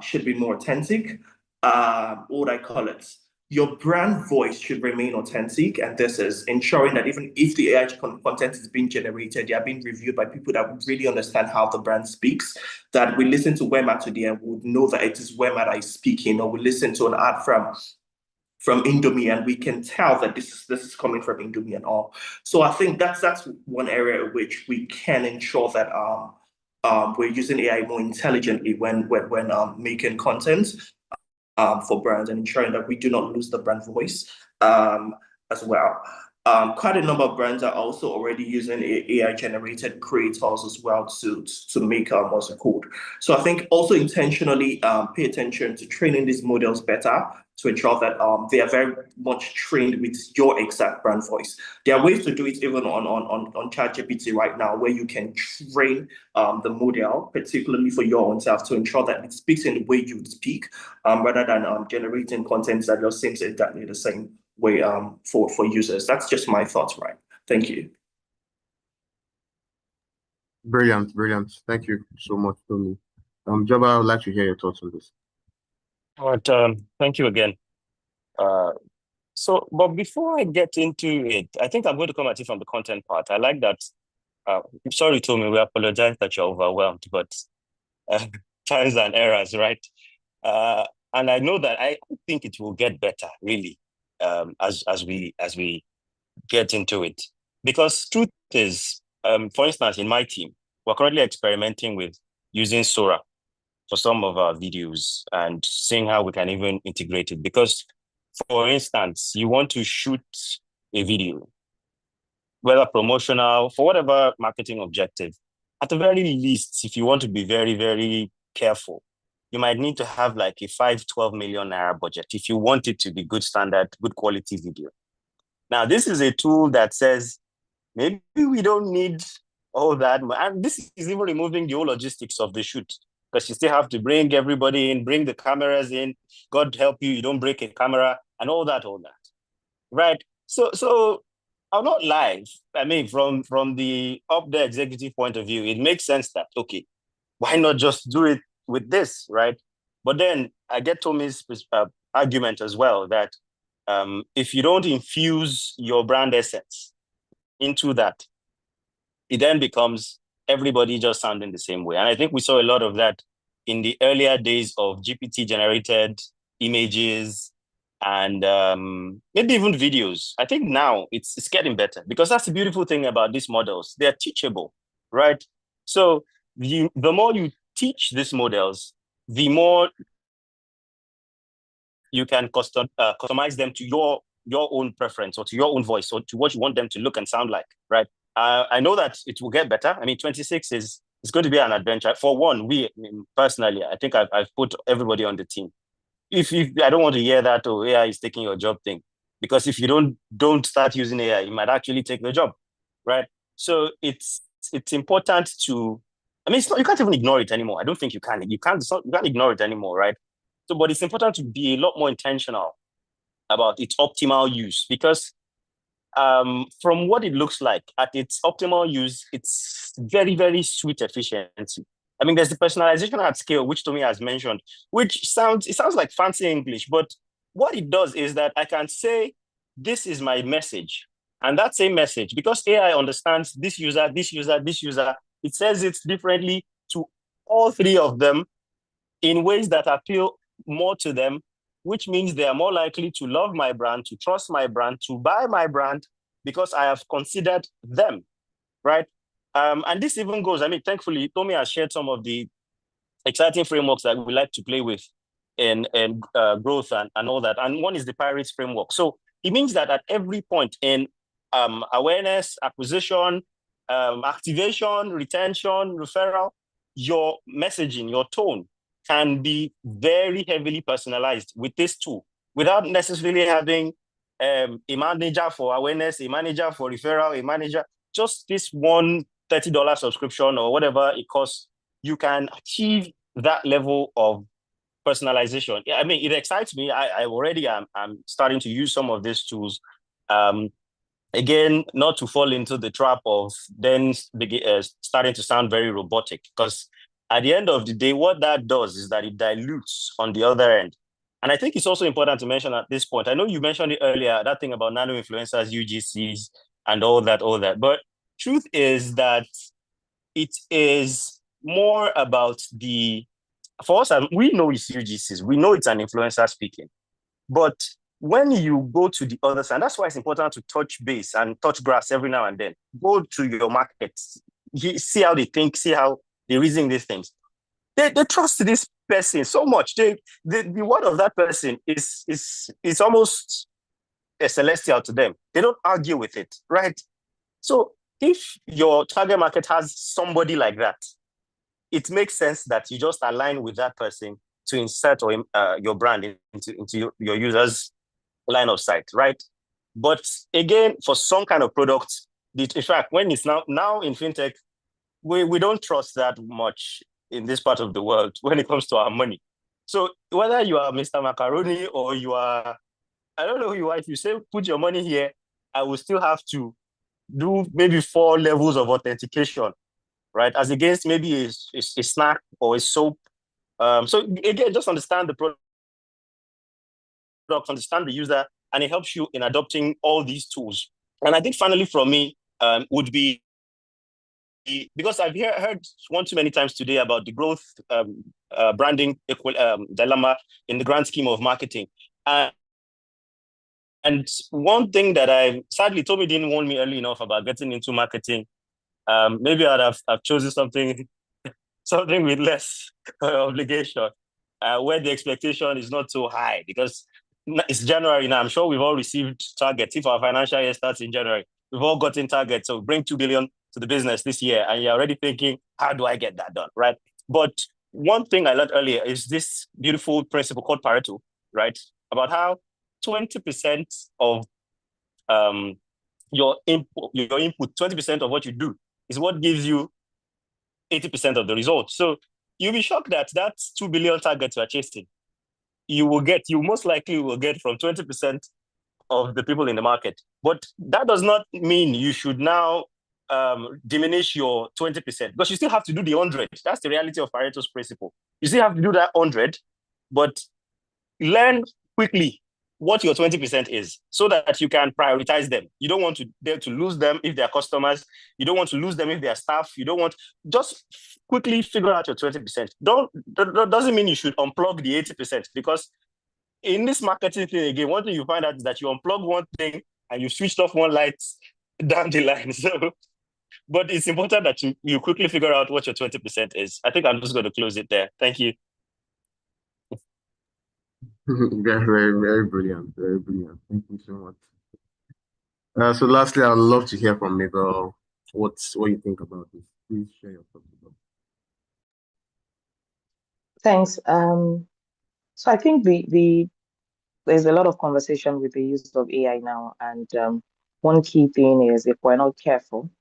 Should be more authentic. What would I call it? Your brand voice should remain authentic, and this is ensuring that even if the AI content is being generated, they are being reviewed by people that really understand how the brand speaks, that we listen to Wema today and would know that it is Wema that is speaking, or we listen to an ad from Indomie and we can tell that this is coming from Indomie and all. So I think that's one area in which we can ensure that we're using AI more intelligently when making content for brands, and ensuring that we do not lose the brand voice as well. Quite a number of brands are also already using AI generated creators as well to make what's it called. So I think also intentionally pay attention to training these models better, to ensure that they are very much trained with your exact brand voice. There are ways to do it even on ChatGPT right now, where you can train the model particularly for your own self, to ensure that it speaks in the way you would speak, rather than generating content that just seems exactly the same way for users. That's just my thoughts, right? Thank you. Brilliant. Thank you so much, Tony. Joba, I would like to hear your thoughts on this. All right, thank you again. But before I get into it, I think I'm going to come at it from the content part. I like that. I'm sorry, Tommy, we apologize that you're overwhelmed, but trials and errors, right? And I know that I think it will get better, really, as we get into it. Because truth is, for instance, in my team, we're currently experimenting with using Sora for some of our videos and seeing how we can even integrate it. Because, for instance, you want to shoot a video, whether promotional, for whatever marketing objective, at the very least, if you want to be very, very careful, you might need to have like a 5-12 million naira budget if you want it to be good standard, good quality video. Now, this is a tool that says, maybe we don't need all that. And this is even removing the whole logistics of the shoot, because you still have to bring everybody in, bring the cameras in. God help you don't break a camera and all that. Right? So I'll not lie. I mean, from the up there executive point of view, it makes sense that, okay, why not just do it with this, right? But then I get Tommy's argument as well that if you don't infuse your brand essence into that, it then becomes everybody just sounding the same way. And I think we saw a lot of that in the earlier days of GPT generated images and maybe even videos. I think now it's getting better, because that's the beautiful thing about these models. They're teachable, right? So the more you teach these models, the more you can customize them to your own preference, or to your own voice, or to what you want them to look and sound like, right? I know that it will get better. I mean, 26 is going to be an adventure. For one, personally, I think I've put everybody on the team. If I don't want to hear that, oh, AI is taking your job thing, because if you don't start using AI, it might actually take the job, right? So it's important to, I mean, you can't even ignore it anymore. I don't think you can. You can't ignore it anymore, right? So, but it's important to be a lot more intentional about its optimal use, because from what it looks like at its optimal use, it's very, very sweet efficiency. I mean, there's the personalization at scale, which Tommy has mentioned, which sounds like fancy English, but what it does is that I can say, this is my message. And that same message, because AI understands this user, it says it differently to all three of them in ways that appeal more to them, which means they are more likely to love my brand, to trust my brand, to buy my brand, because I have considered them, right? And this even goes, I mean, thankfully, Tommy has shared some of the exciting frameworks that we like to play with in growth and all that. And one is the Pirates framework. So it means that at every point in awareness, acquisition, activation, retention, referral, your messaging, your tone can be very heavily personalized with this tool without necessarily having a manager for awareness, a manager for referral, a manager, just this one $30 subscription or whatever it costs, you can achieve that level of personalization. Yeah, I mean, it excites me. I already am starting to use some of these tools. Again, not to fall into the trap of then starting to sound very robotic, because at the end of the day, what that does is that it dilutes on the other end. And I think it's also important to mention at this point, I know you mentioned it earlier, that thing about nano influencers, UGCs, and all that. But truth is that it is more about for us, we know it's UGCs, we know it's an influencer speaking. But when you go to the other side, that's why it's important to touch base and touch grass every now and then. Go to your markets, see how they think, see how they reason these things. They trust this person so much. The word of that person is almost a celestial to them. They don't argue with it, right? So if your target market has somebody like that, it makes sense that you just align with that person to insert your brand into your users' line of sight, right? But again, for some kind of product, in fact, when it's now in fintech, we don't trust that much in this part of the world when it comes to our money. So whether you are Mr. Macaroni or you are, I don't know who you are, if you say put your money here, I will still have to do maybe 4 levels of authentication, right? As against maybe a snack or a soap. So again, just understand the product, understand the user, and it helps you in adopting all these tools. And I think finally from me would be, because I've heard one too many times today about the growth branding dilemma in the grand scheme of marketing. And one thing that sadly Tommy didn't warn me early enough about getting into marketing. Maybe I've chosen something with less obligation, where the expectation is not so high, because it's January now. I'm sure we've all received targets. If our financial year starts in January, we've all gotten targets. So bring 2 billion to the business this year, and you're already thinking, how do I get that done, right? But one thing I learned earlier is this beautiful principle called Pareto, right? About how 20% of your input, 20% of what you do is what gives you 80% of the results. So you'll be shocked that 2 billion target you're chasing, you most likely will get from 20% of the people in the market. But that does not mean you should now diminish your 20%, because you still have to do the 100. That's the reality of Pareto's principle. You still have to do that 100, but learn quickly what your 20% is, so that you can prioritize them. You don't want to lose them if they're customers. You don't want to lose them if they're staff. You don't want, just quickly figure out your 20%. That doesn't mean you should unplug the 80%, because in this marketing thing, again, one thing you find out is that you unplug one thing and you switched off one light down the line. So, but it's important that you quickly figure out what your 20% is. I think I'm just going to close it there. Thank you. Very, very, very brilliant. Very brilliant. Thank you so much. So lastly, I'd love to hear from Mabel what you think about this. Please share your thoughts about it. Thanks. So I think there's a lot of conversation with the use of AI now, and one key thing is, if we're not careful,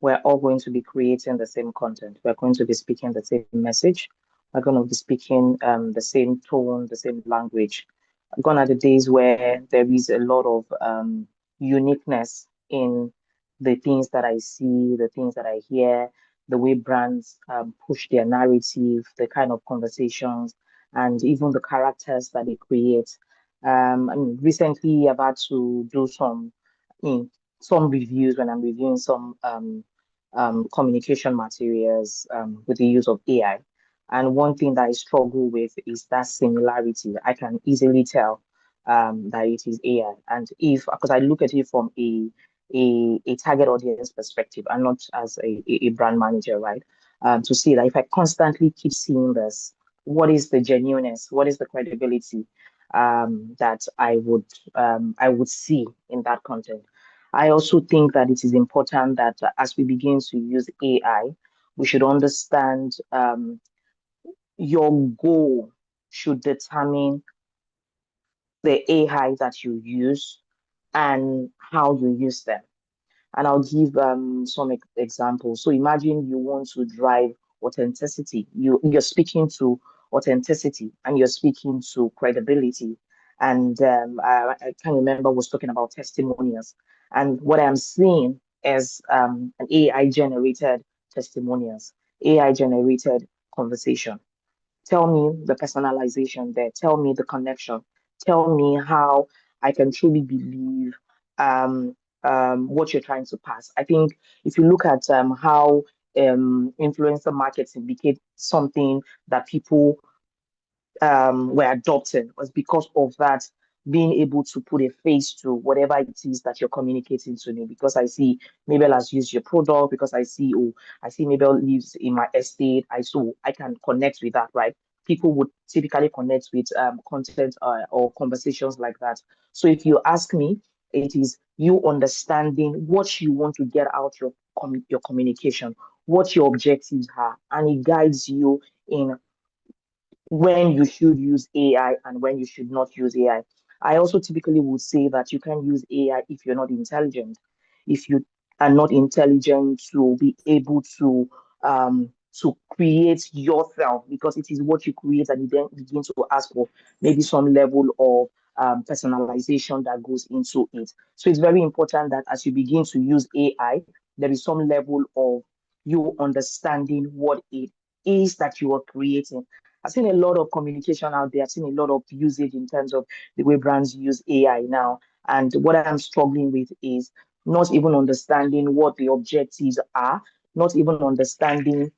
we're all going to be creating the same content. We're going to be speaking the same message. We're going to be speaking the same tone, the same language. Gone are the days where there is a lot of uniqueness in the things that I see, the things that I hear, the way brands push their narrative, the kind of conversations, and even the characters that they create. I mean, recently I've had to do some reviews when I'm reviewing some communication materials with the use of AI. And one thing that I struggle with is that similarity. I can easily tell that it is AI. And because I look at it from a target audience perspective and not as a brand manager, right? To see that if I constantly keep seeing this, what is the genuineness? What is the credibility that I would see in that content? I also think that it is important that as we begin to use AI, we should understand your goal should determine the AI that you use and how you use them. And I'll give some examples. So imagine you want to drive authenticity. You're speaking to authenticity and you're speaking to credibility. And I can remember was talking about testimonials. And what I'm seeing is an AI generated testimonials, AI generated conversation. Tell me the personalization there. Tell me the connection. Tell me how I can truly believe um, what you're trying to pass. I think if you look at how influencer marketing became something that people were adopting was because of that being able to put a face to whatever it is that you're communicating to me. Because I see Mabel has used your product, because I see Mabel lives in my estate. I can connect with that, right? People would typically connect with content or conversations like that. So if you ask me, it is you understanding what you want to get out your communication, what your objectives are, and it guides you in when you should use AI and when you should not use AI. I also typically would say that you can use AI if you're not intelligent. If you are not intelligent to be able to create yourself, because it is what you create and you then begin to ask for maybe some level of personalization that goes into it. So it's very important that as you begin to use AI, there is some level of you understanding what it is that you are creating. I've seen a lot of communication out there. I've seen a lot of usage in terms of the way brands use AI now. And what I'm struggling with is not even understanding what the objectives are, not even understanding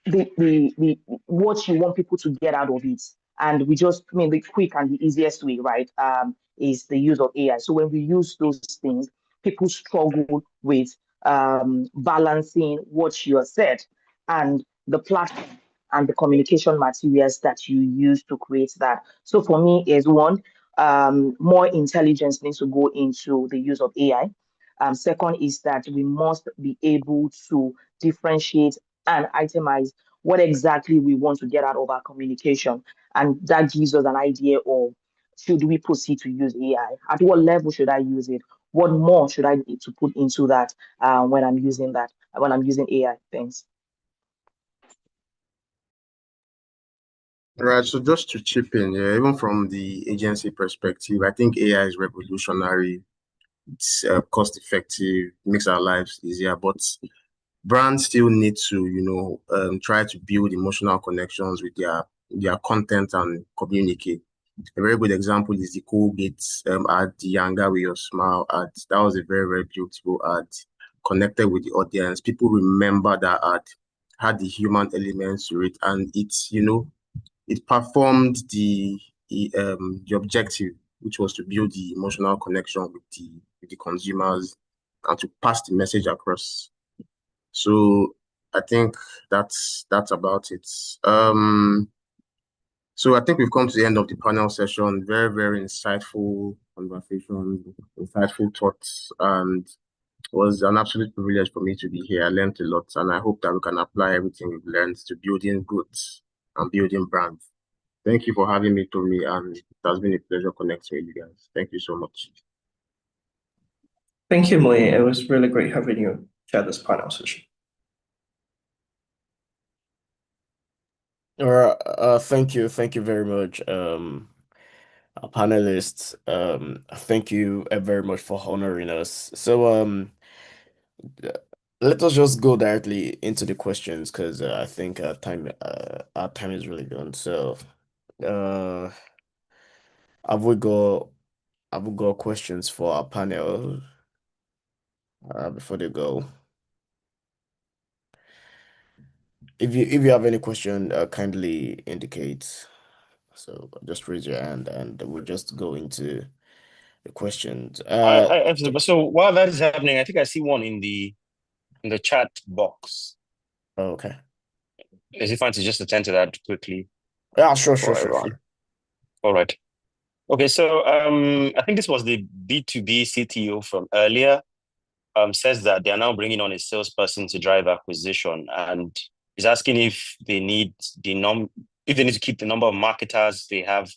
the what you want people to get out of it. And I mean, the quick and the easiest way, right, is the use of AI. So when we use those things, people struggle with balancing what you have said and the platform and the communication materials that you use to create that. So for me, is one, more intelligence needs to go into the use of AI. Second is that we must be able to differentiate and itemize what exactly we want to get out of our communication. And that gives us an idea of should we proceed to use AI? At what level should I use it? What more should I need to put into that when I'm using AI? Thanks. Right. So just to chip in, yeah, even from the agency perspective, I think AI is revolutionary. It's cost effective, makes our lives easier, but brands still need to, try to build emotional connections with their content and communicate. A very good example is the Colgate ad, the Younger with Your Smile ad. That was a very, very beautiful ad, connected with the audience. People remember that ad, had the human elements to it, and it performed the objective, which was to build the emotional connection with the consumers and to pass the message across. So I think that's about it. So I think we've come to the end of the panel session. Very, very insightful conversation, insightful thoughts, and it was an absolute privilege for me to be here. I learned a lot, and I hope that we can apply everything we've learned to building goods and building brands. Thank you for having me, Tommy, and it has been a pleasure connecting with you guys. Thank you so much. Thank you, Moe. It was really great having you share this panel session. Thank you very much, our panelists. Thank you very much for honoring us. So, let us just go directly into the questions because I think our time is really gone. So, uh, have we got questions for our panel before they go? If you have any question, kindly indicate. So just raise your hand and we'll just go into the questions. So while that is happening, I think I see one in the chat box. Okay. Is it fine to just attend to that quickly? Yeah, sure. All right. Okay, so I think this was the B2B CTO from earlier. Says that they are now bringing on a salesperson to drive acquisition, and is asking if they need if they need to keep the number of marketers they have,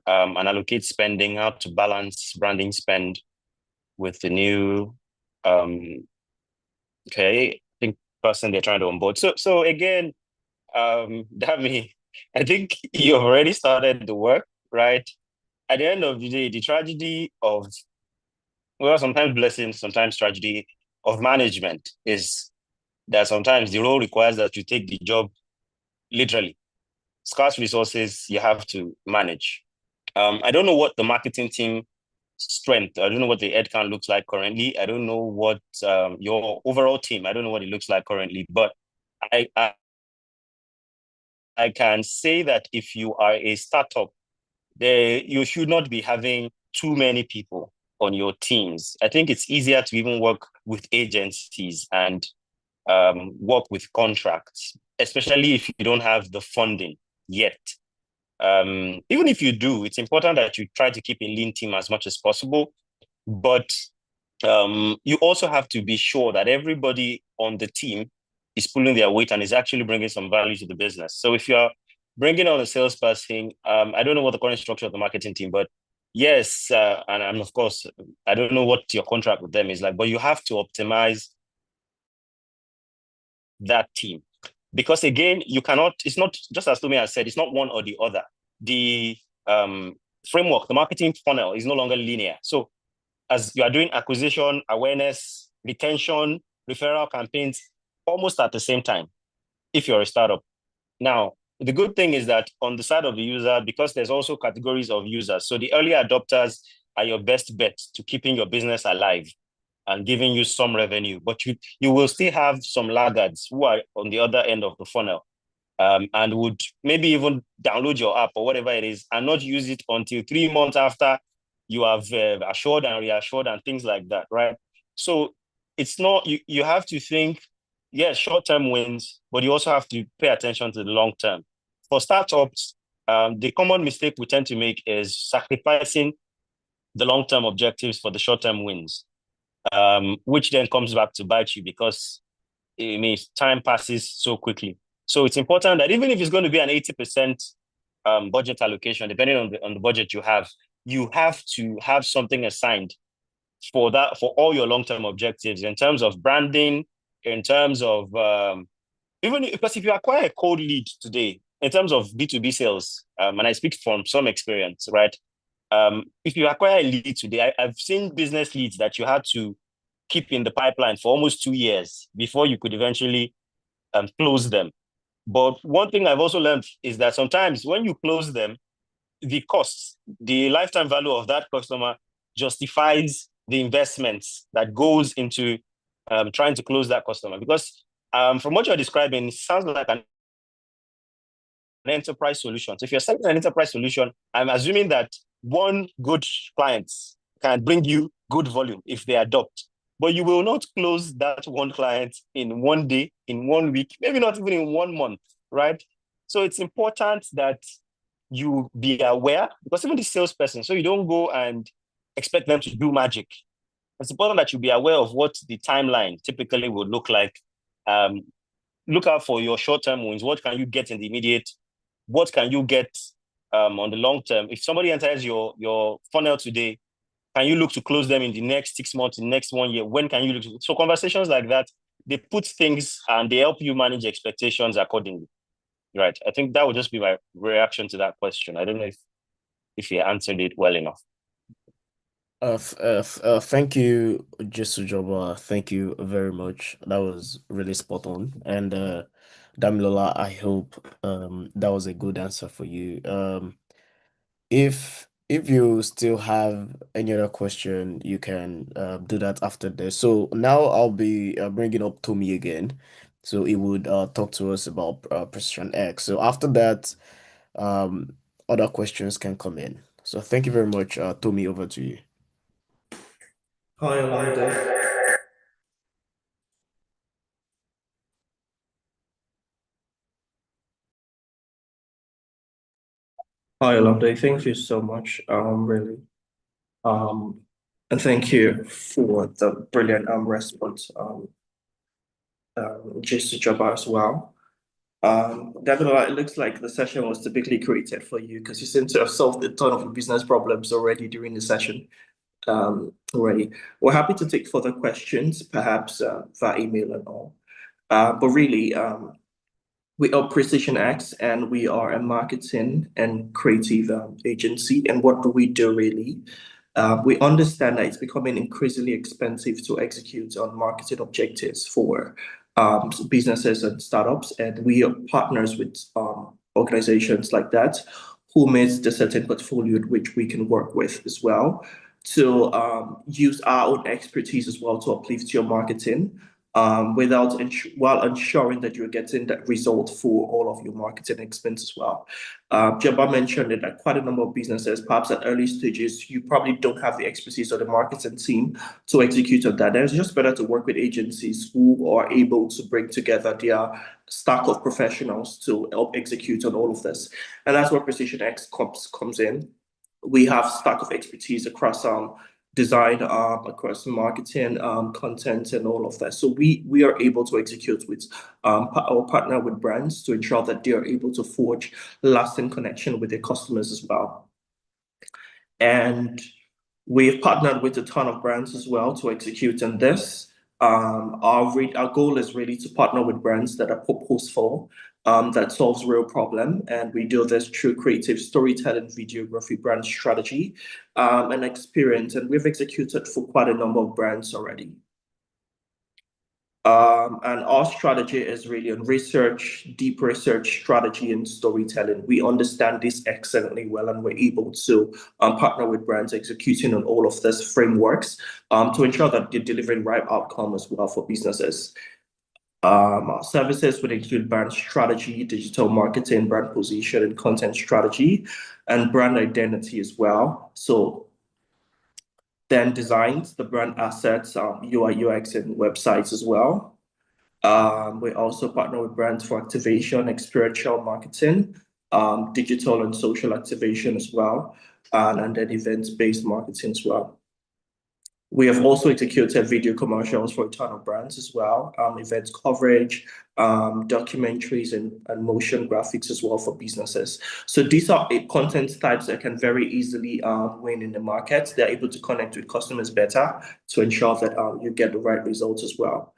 and allocate spending, how to balance branding spend with the new I think person they're trying to onboard. So again, Dami, I think you've already started the work, right? At the end of the day, the tragedy of, well, sometimes blessing, sometimes tragedy of management is that sometimes the role requires that you take the job literally. Scarce resources you have to manage. I don't know what the marketing team strength, I don't know what the headcount looks like currently. I don't know what your overall team, I don't know what it looks like currently, but I, I I can say that if you are a startup, you should not be having too many people on your teams. I think it's easier to even work with agencies and work with contracts, especially if you don't have the funding yet. Even if you do, it's important that you try to keep a lean team as much as possible. But you also have to be sure that everybody on the team is pulling their weight and is actually bringing some value to the business. So if you're bringing on a salesperson, I don't know what the current structure of the marketing team, but yes, and of course, I don't know what your contract with them is like, but you have to optimize that team. Because again, you cannot, it's not, just as Tomi has said, it's not one or the other. The framework, the marketing funnel is no longer linear. So as you are doing acquisition, awareness, retention, referral campaigns, almost at the same time, if you're a startup. Now, the good thing is that on the side of the user, because there's also categories of users. So the early adopters are your best bet to keeping your business alive and giving you some revenue, but you will still have some laggards who are on the other end of the funnel, and would maybe even download your app or whatever it is and not use it until 3 months after you have assured and reassured and things like that, right? So it's not, you have to think, yes, short-term wins, but you also have to pay attention to the long term. For startups, the common mistake we tend to make is sacrificing the long-term objectives for the short-term wins, which then comes back to bite you because it means time passes so quickly. So it's important that even if it's going to be an 80% budget allocation, depending on the budget you have to have something assigned for that, for all your long-term objectives in terms of branding, in terms of even because if you acquire a cold lead today, in terms of B2B sales, and I speak from some experience, right? If you acquire a lead today, I've seen business leads that you had to keep in the pipeline for almost 2 years before you could eventually close them. But one thing I've also learned is that sometimes when you close them, the costs, the lifetime value of that customer justifies the investments that goes into trying to close that customer. Because from what you're describing, it sounds like an enterprise solution. So if you're selling an enterprise solution, I'm assuming that one good client can bring you good volume if they adopt. But you will not close that one client in one day, in 1 week, maybe not even in 1 month, right? So it's important that you be aware, because even the salesperson, so you don't go and expect them to do magic. It's important that you be aware of what the timeline typically would look like. Look out for your short-term wins. What can you get in the immediate? What can you get on the long term? If somebody enters your funnel today, can you look to close them in the next 6 months, in the next 1 year? When can you look to? So conversations like that, they put things and they help you manage expectations accordingly. Right. I think that would just be my reaction to that question. I don't know if you answered it well enough. Thank you, Jesujoba. Thank you very much. That was really spot on. And Damilola, I hope that was a good answer for you. If you still have any other question, you can do that after this. So now I'll be bringing up Tommy again. So he would talk to us about PrecisionX. So after that, other questions can come in. So thank you very much, Tommy. Over to you. Hi, am I there? Hi, Olumide. Thank you so much. Really. And thank you for the brilliant response. Just to Jabba as well. Definitely, it looks like the session was typically created for you because you seem to have solved a ton of your business problems already during the session. Already, we're happy to take further questions, perhaps via email and all. But really, we are PrecisionX, and we are a marketing and creative agency. And what do we do really? We understand that it's becoming increasingly expensive to execute on marketing objectives for businesses and startups, and we are partners with organizations like that who meet the certain portfolio which we can work with as well to use our own expertise as well to uplift your marketing while ensuring that you're getting that result for all of your marketing expense as well. Jabba mentioned it, that quite a number of businesses, perhaps at early stages, you probably don't have the expertise of the marketing team to execute on that. And it's just better to work with agencies who are able to bring together their stack of professionals to help execute on all of this. And that's where PrecisionX comes in. We have stack of expertise across design, across marketing, content, and all of that. So we are able to execute with our partner with brands to ensure that they are able to forge lasting connection with their customers as well. And we've partnered with a ton of brands as well to execute on this. Our goal is really to partner with brands that are purposeful, that solves real problem, and we do this through creative storytelling, videography, brand strategy, and experience. And we've executed for quite a number of brands already. And our strategy is really on research, deep research strategy, and storytelling. We understand this excellently well, and we're able to partner with brands executing on all of these frameworks to ensure that they're delivering right outcome as well for businesses. Our services would include brand strategy, digital marketing, brand position, and content strategy, and brand identity as well. So then designs, the brand assets, UI, UX, and websites as well. We also partner with brands for activation, experiential marketing, digital and social activation as well, and then events-based marketing as well. We have also executed video commercials for a ton of brands as well, event coverage, documentaries, and motion graphics as well for businesses. So these are content types that can very easily win in the market. They're able to connect with customers better to ensure that you get the right results as well.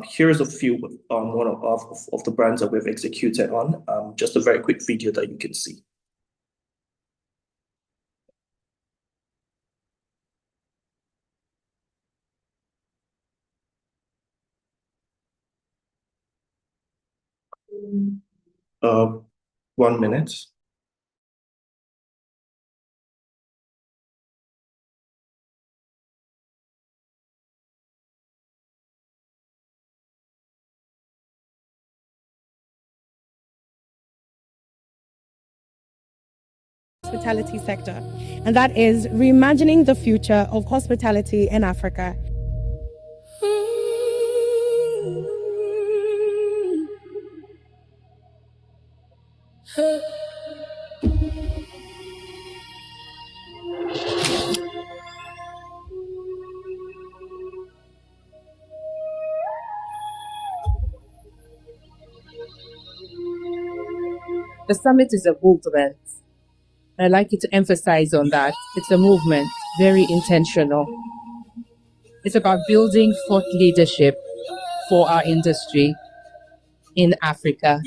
Here's a few one of the brands that we've executed on. Just a very quick video that you can see. Uh, 1 minute. Hospitality sector, and that is reimagining the future of hospitality in Africa. The summit is a movement. I'd like you to emphasize on that. It's a movement, very intentional. It's about building thought leadership for our industry in Africa.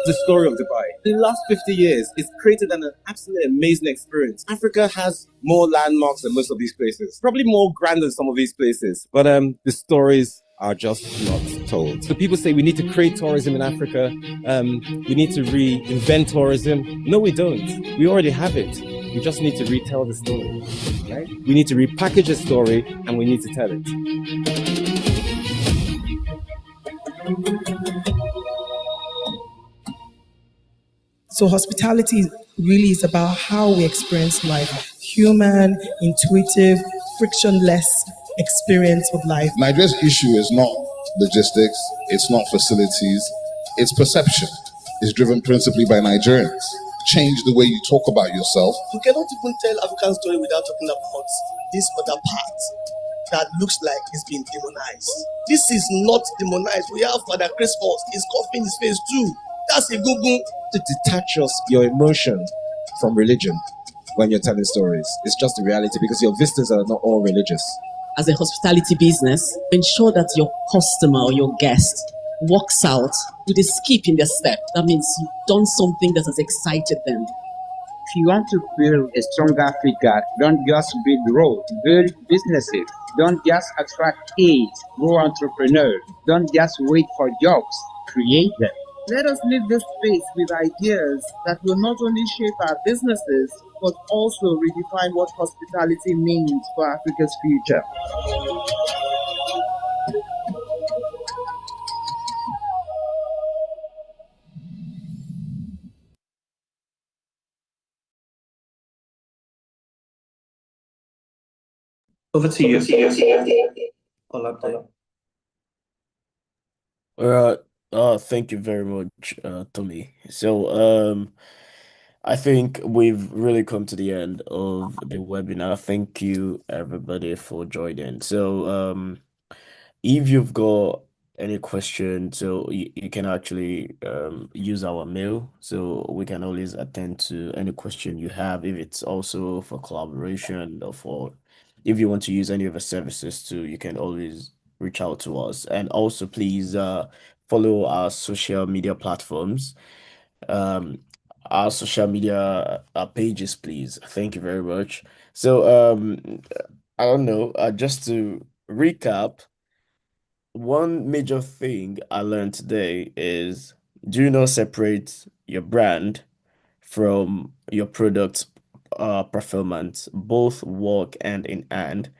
The story of Dubai. In the last 50 years, it's created an absolutely amazing experience. Africa has more landmarks than most of these places, probably more grand than some of these places, but the stories are just not told. So people say we need to create tourism in Africa, we need to reinvent tourism. No, we don't. We already have it. We just need to retell the story, right? We need to repackage the story and we need to tell it. So hospitality really is about how we experience life. Human, intuitive, frictionless experience of life. Nigeria's issue is not logistics, it's not facilities, Its perception is driven principally by Nigerians. Change the way you talk about yourself. You cannot even tell African story without talking about this other part that looks like it's been demonized. This is not demonized. We have Father Christmas. He's coughing his face too. That's a good. To detach your emotion from religion when you're telling stories. It's just the reality because your visitors are not all religious. As a hospitality business, ensure that your customer or your guest walks out with a skip in their step. That means you've done something that has excited them. If you want to build a strong Africa, don't just build roads, build businesses. Don't just attract kids, grow entrepreneurs. Don't just wait for jobs, create them. Let us leave this space with ideas that will not only shape our businesses, but also redefine what hospitality means for Africa's future. Over to you. Thank you very much, Tommy. So, I think we've really come to the end of the webinar. Thank you, everybody, for joining. So, if you've got any questions, so you can actually use our mail, so we can always attend to any question you have, if it's also for collaboration or for if you want to use any of the services too, you can always reach out to us. And also please follow our social media platforms, our social media pages, please. Thank you very much. So I don't know, just to recap, one major thing I learned today is do not separate your brand from your product performance. Both work hand in hand.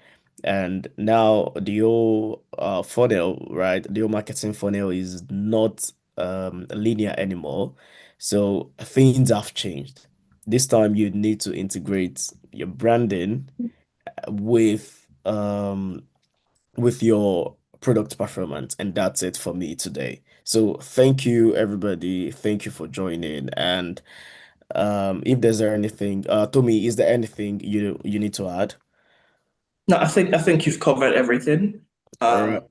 And now the whole funnel, right? The whole marketing funnel is not linear anymore. So things have changed. This time you need to integrate your branding with your product performance, and that's it for me today. So thank you, everybody. Thank you for joining. And if there's anything, Tommy, is there anything you need to add? No, I think you've covered everything. All right.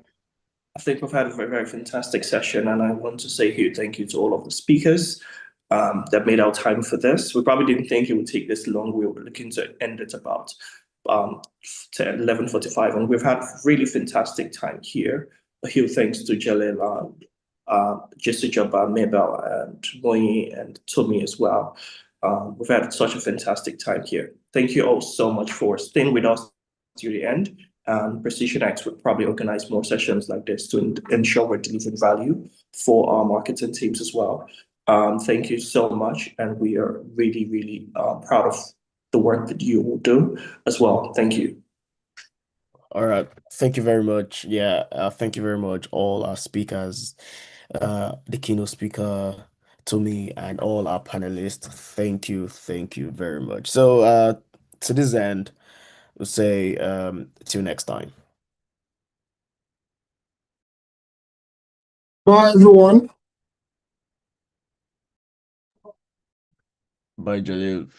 I think we've had a very, very fantastic session, and I want to say huge thank you to all of the speakers that made our time for this. We probably didn't think it would take this long. We were looking to end it about 11:45, and we've had really fantastic time here. A huge thanks to Jalil, Jessica, Mabel, and Moyi, and Tommy as well. We've had such a fantastic time here. Thank you all so much for staying with us to the end. PrecisionX would probably organize more sessions like this to ensure we're delivering value for our marketing teams as well. Thank you so much, and we are really, really proud of the work that you will do as well. Thank you. All right. Thank you very much. Yeah, thank you very much, all our speakers, the keynote speaker, Tommy, and all our panelists. Thank you very much. So to this end, we'll say till next time. Bye, everyone. Bye, Jalil.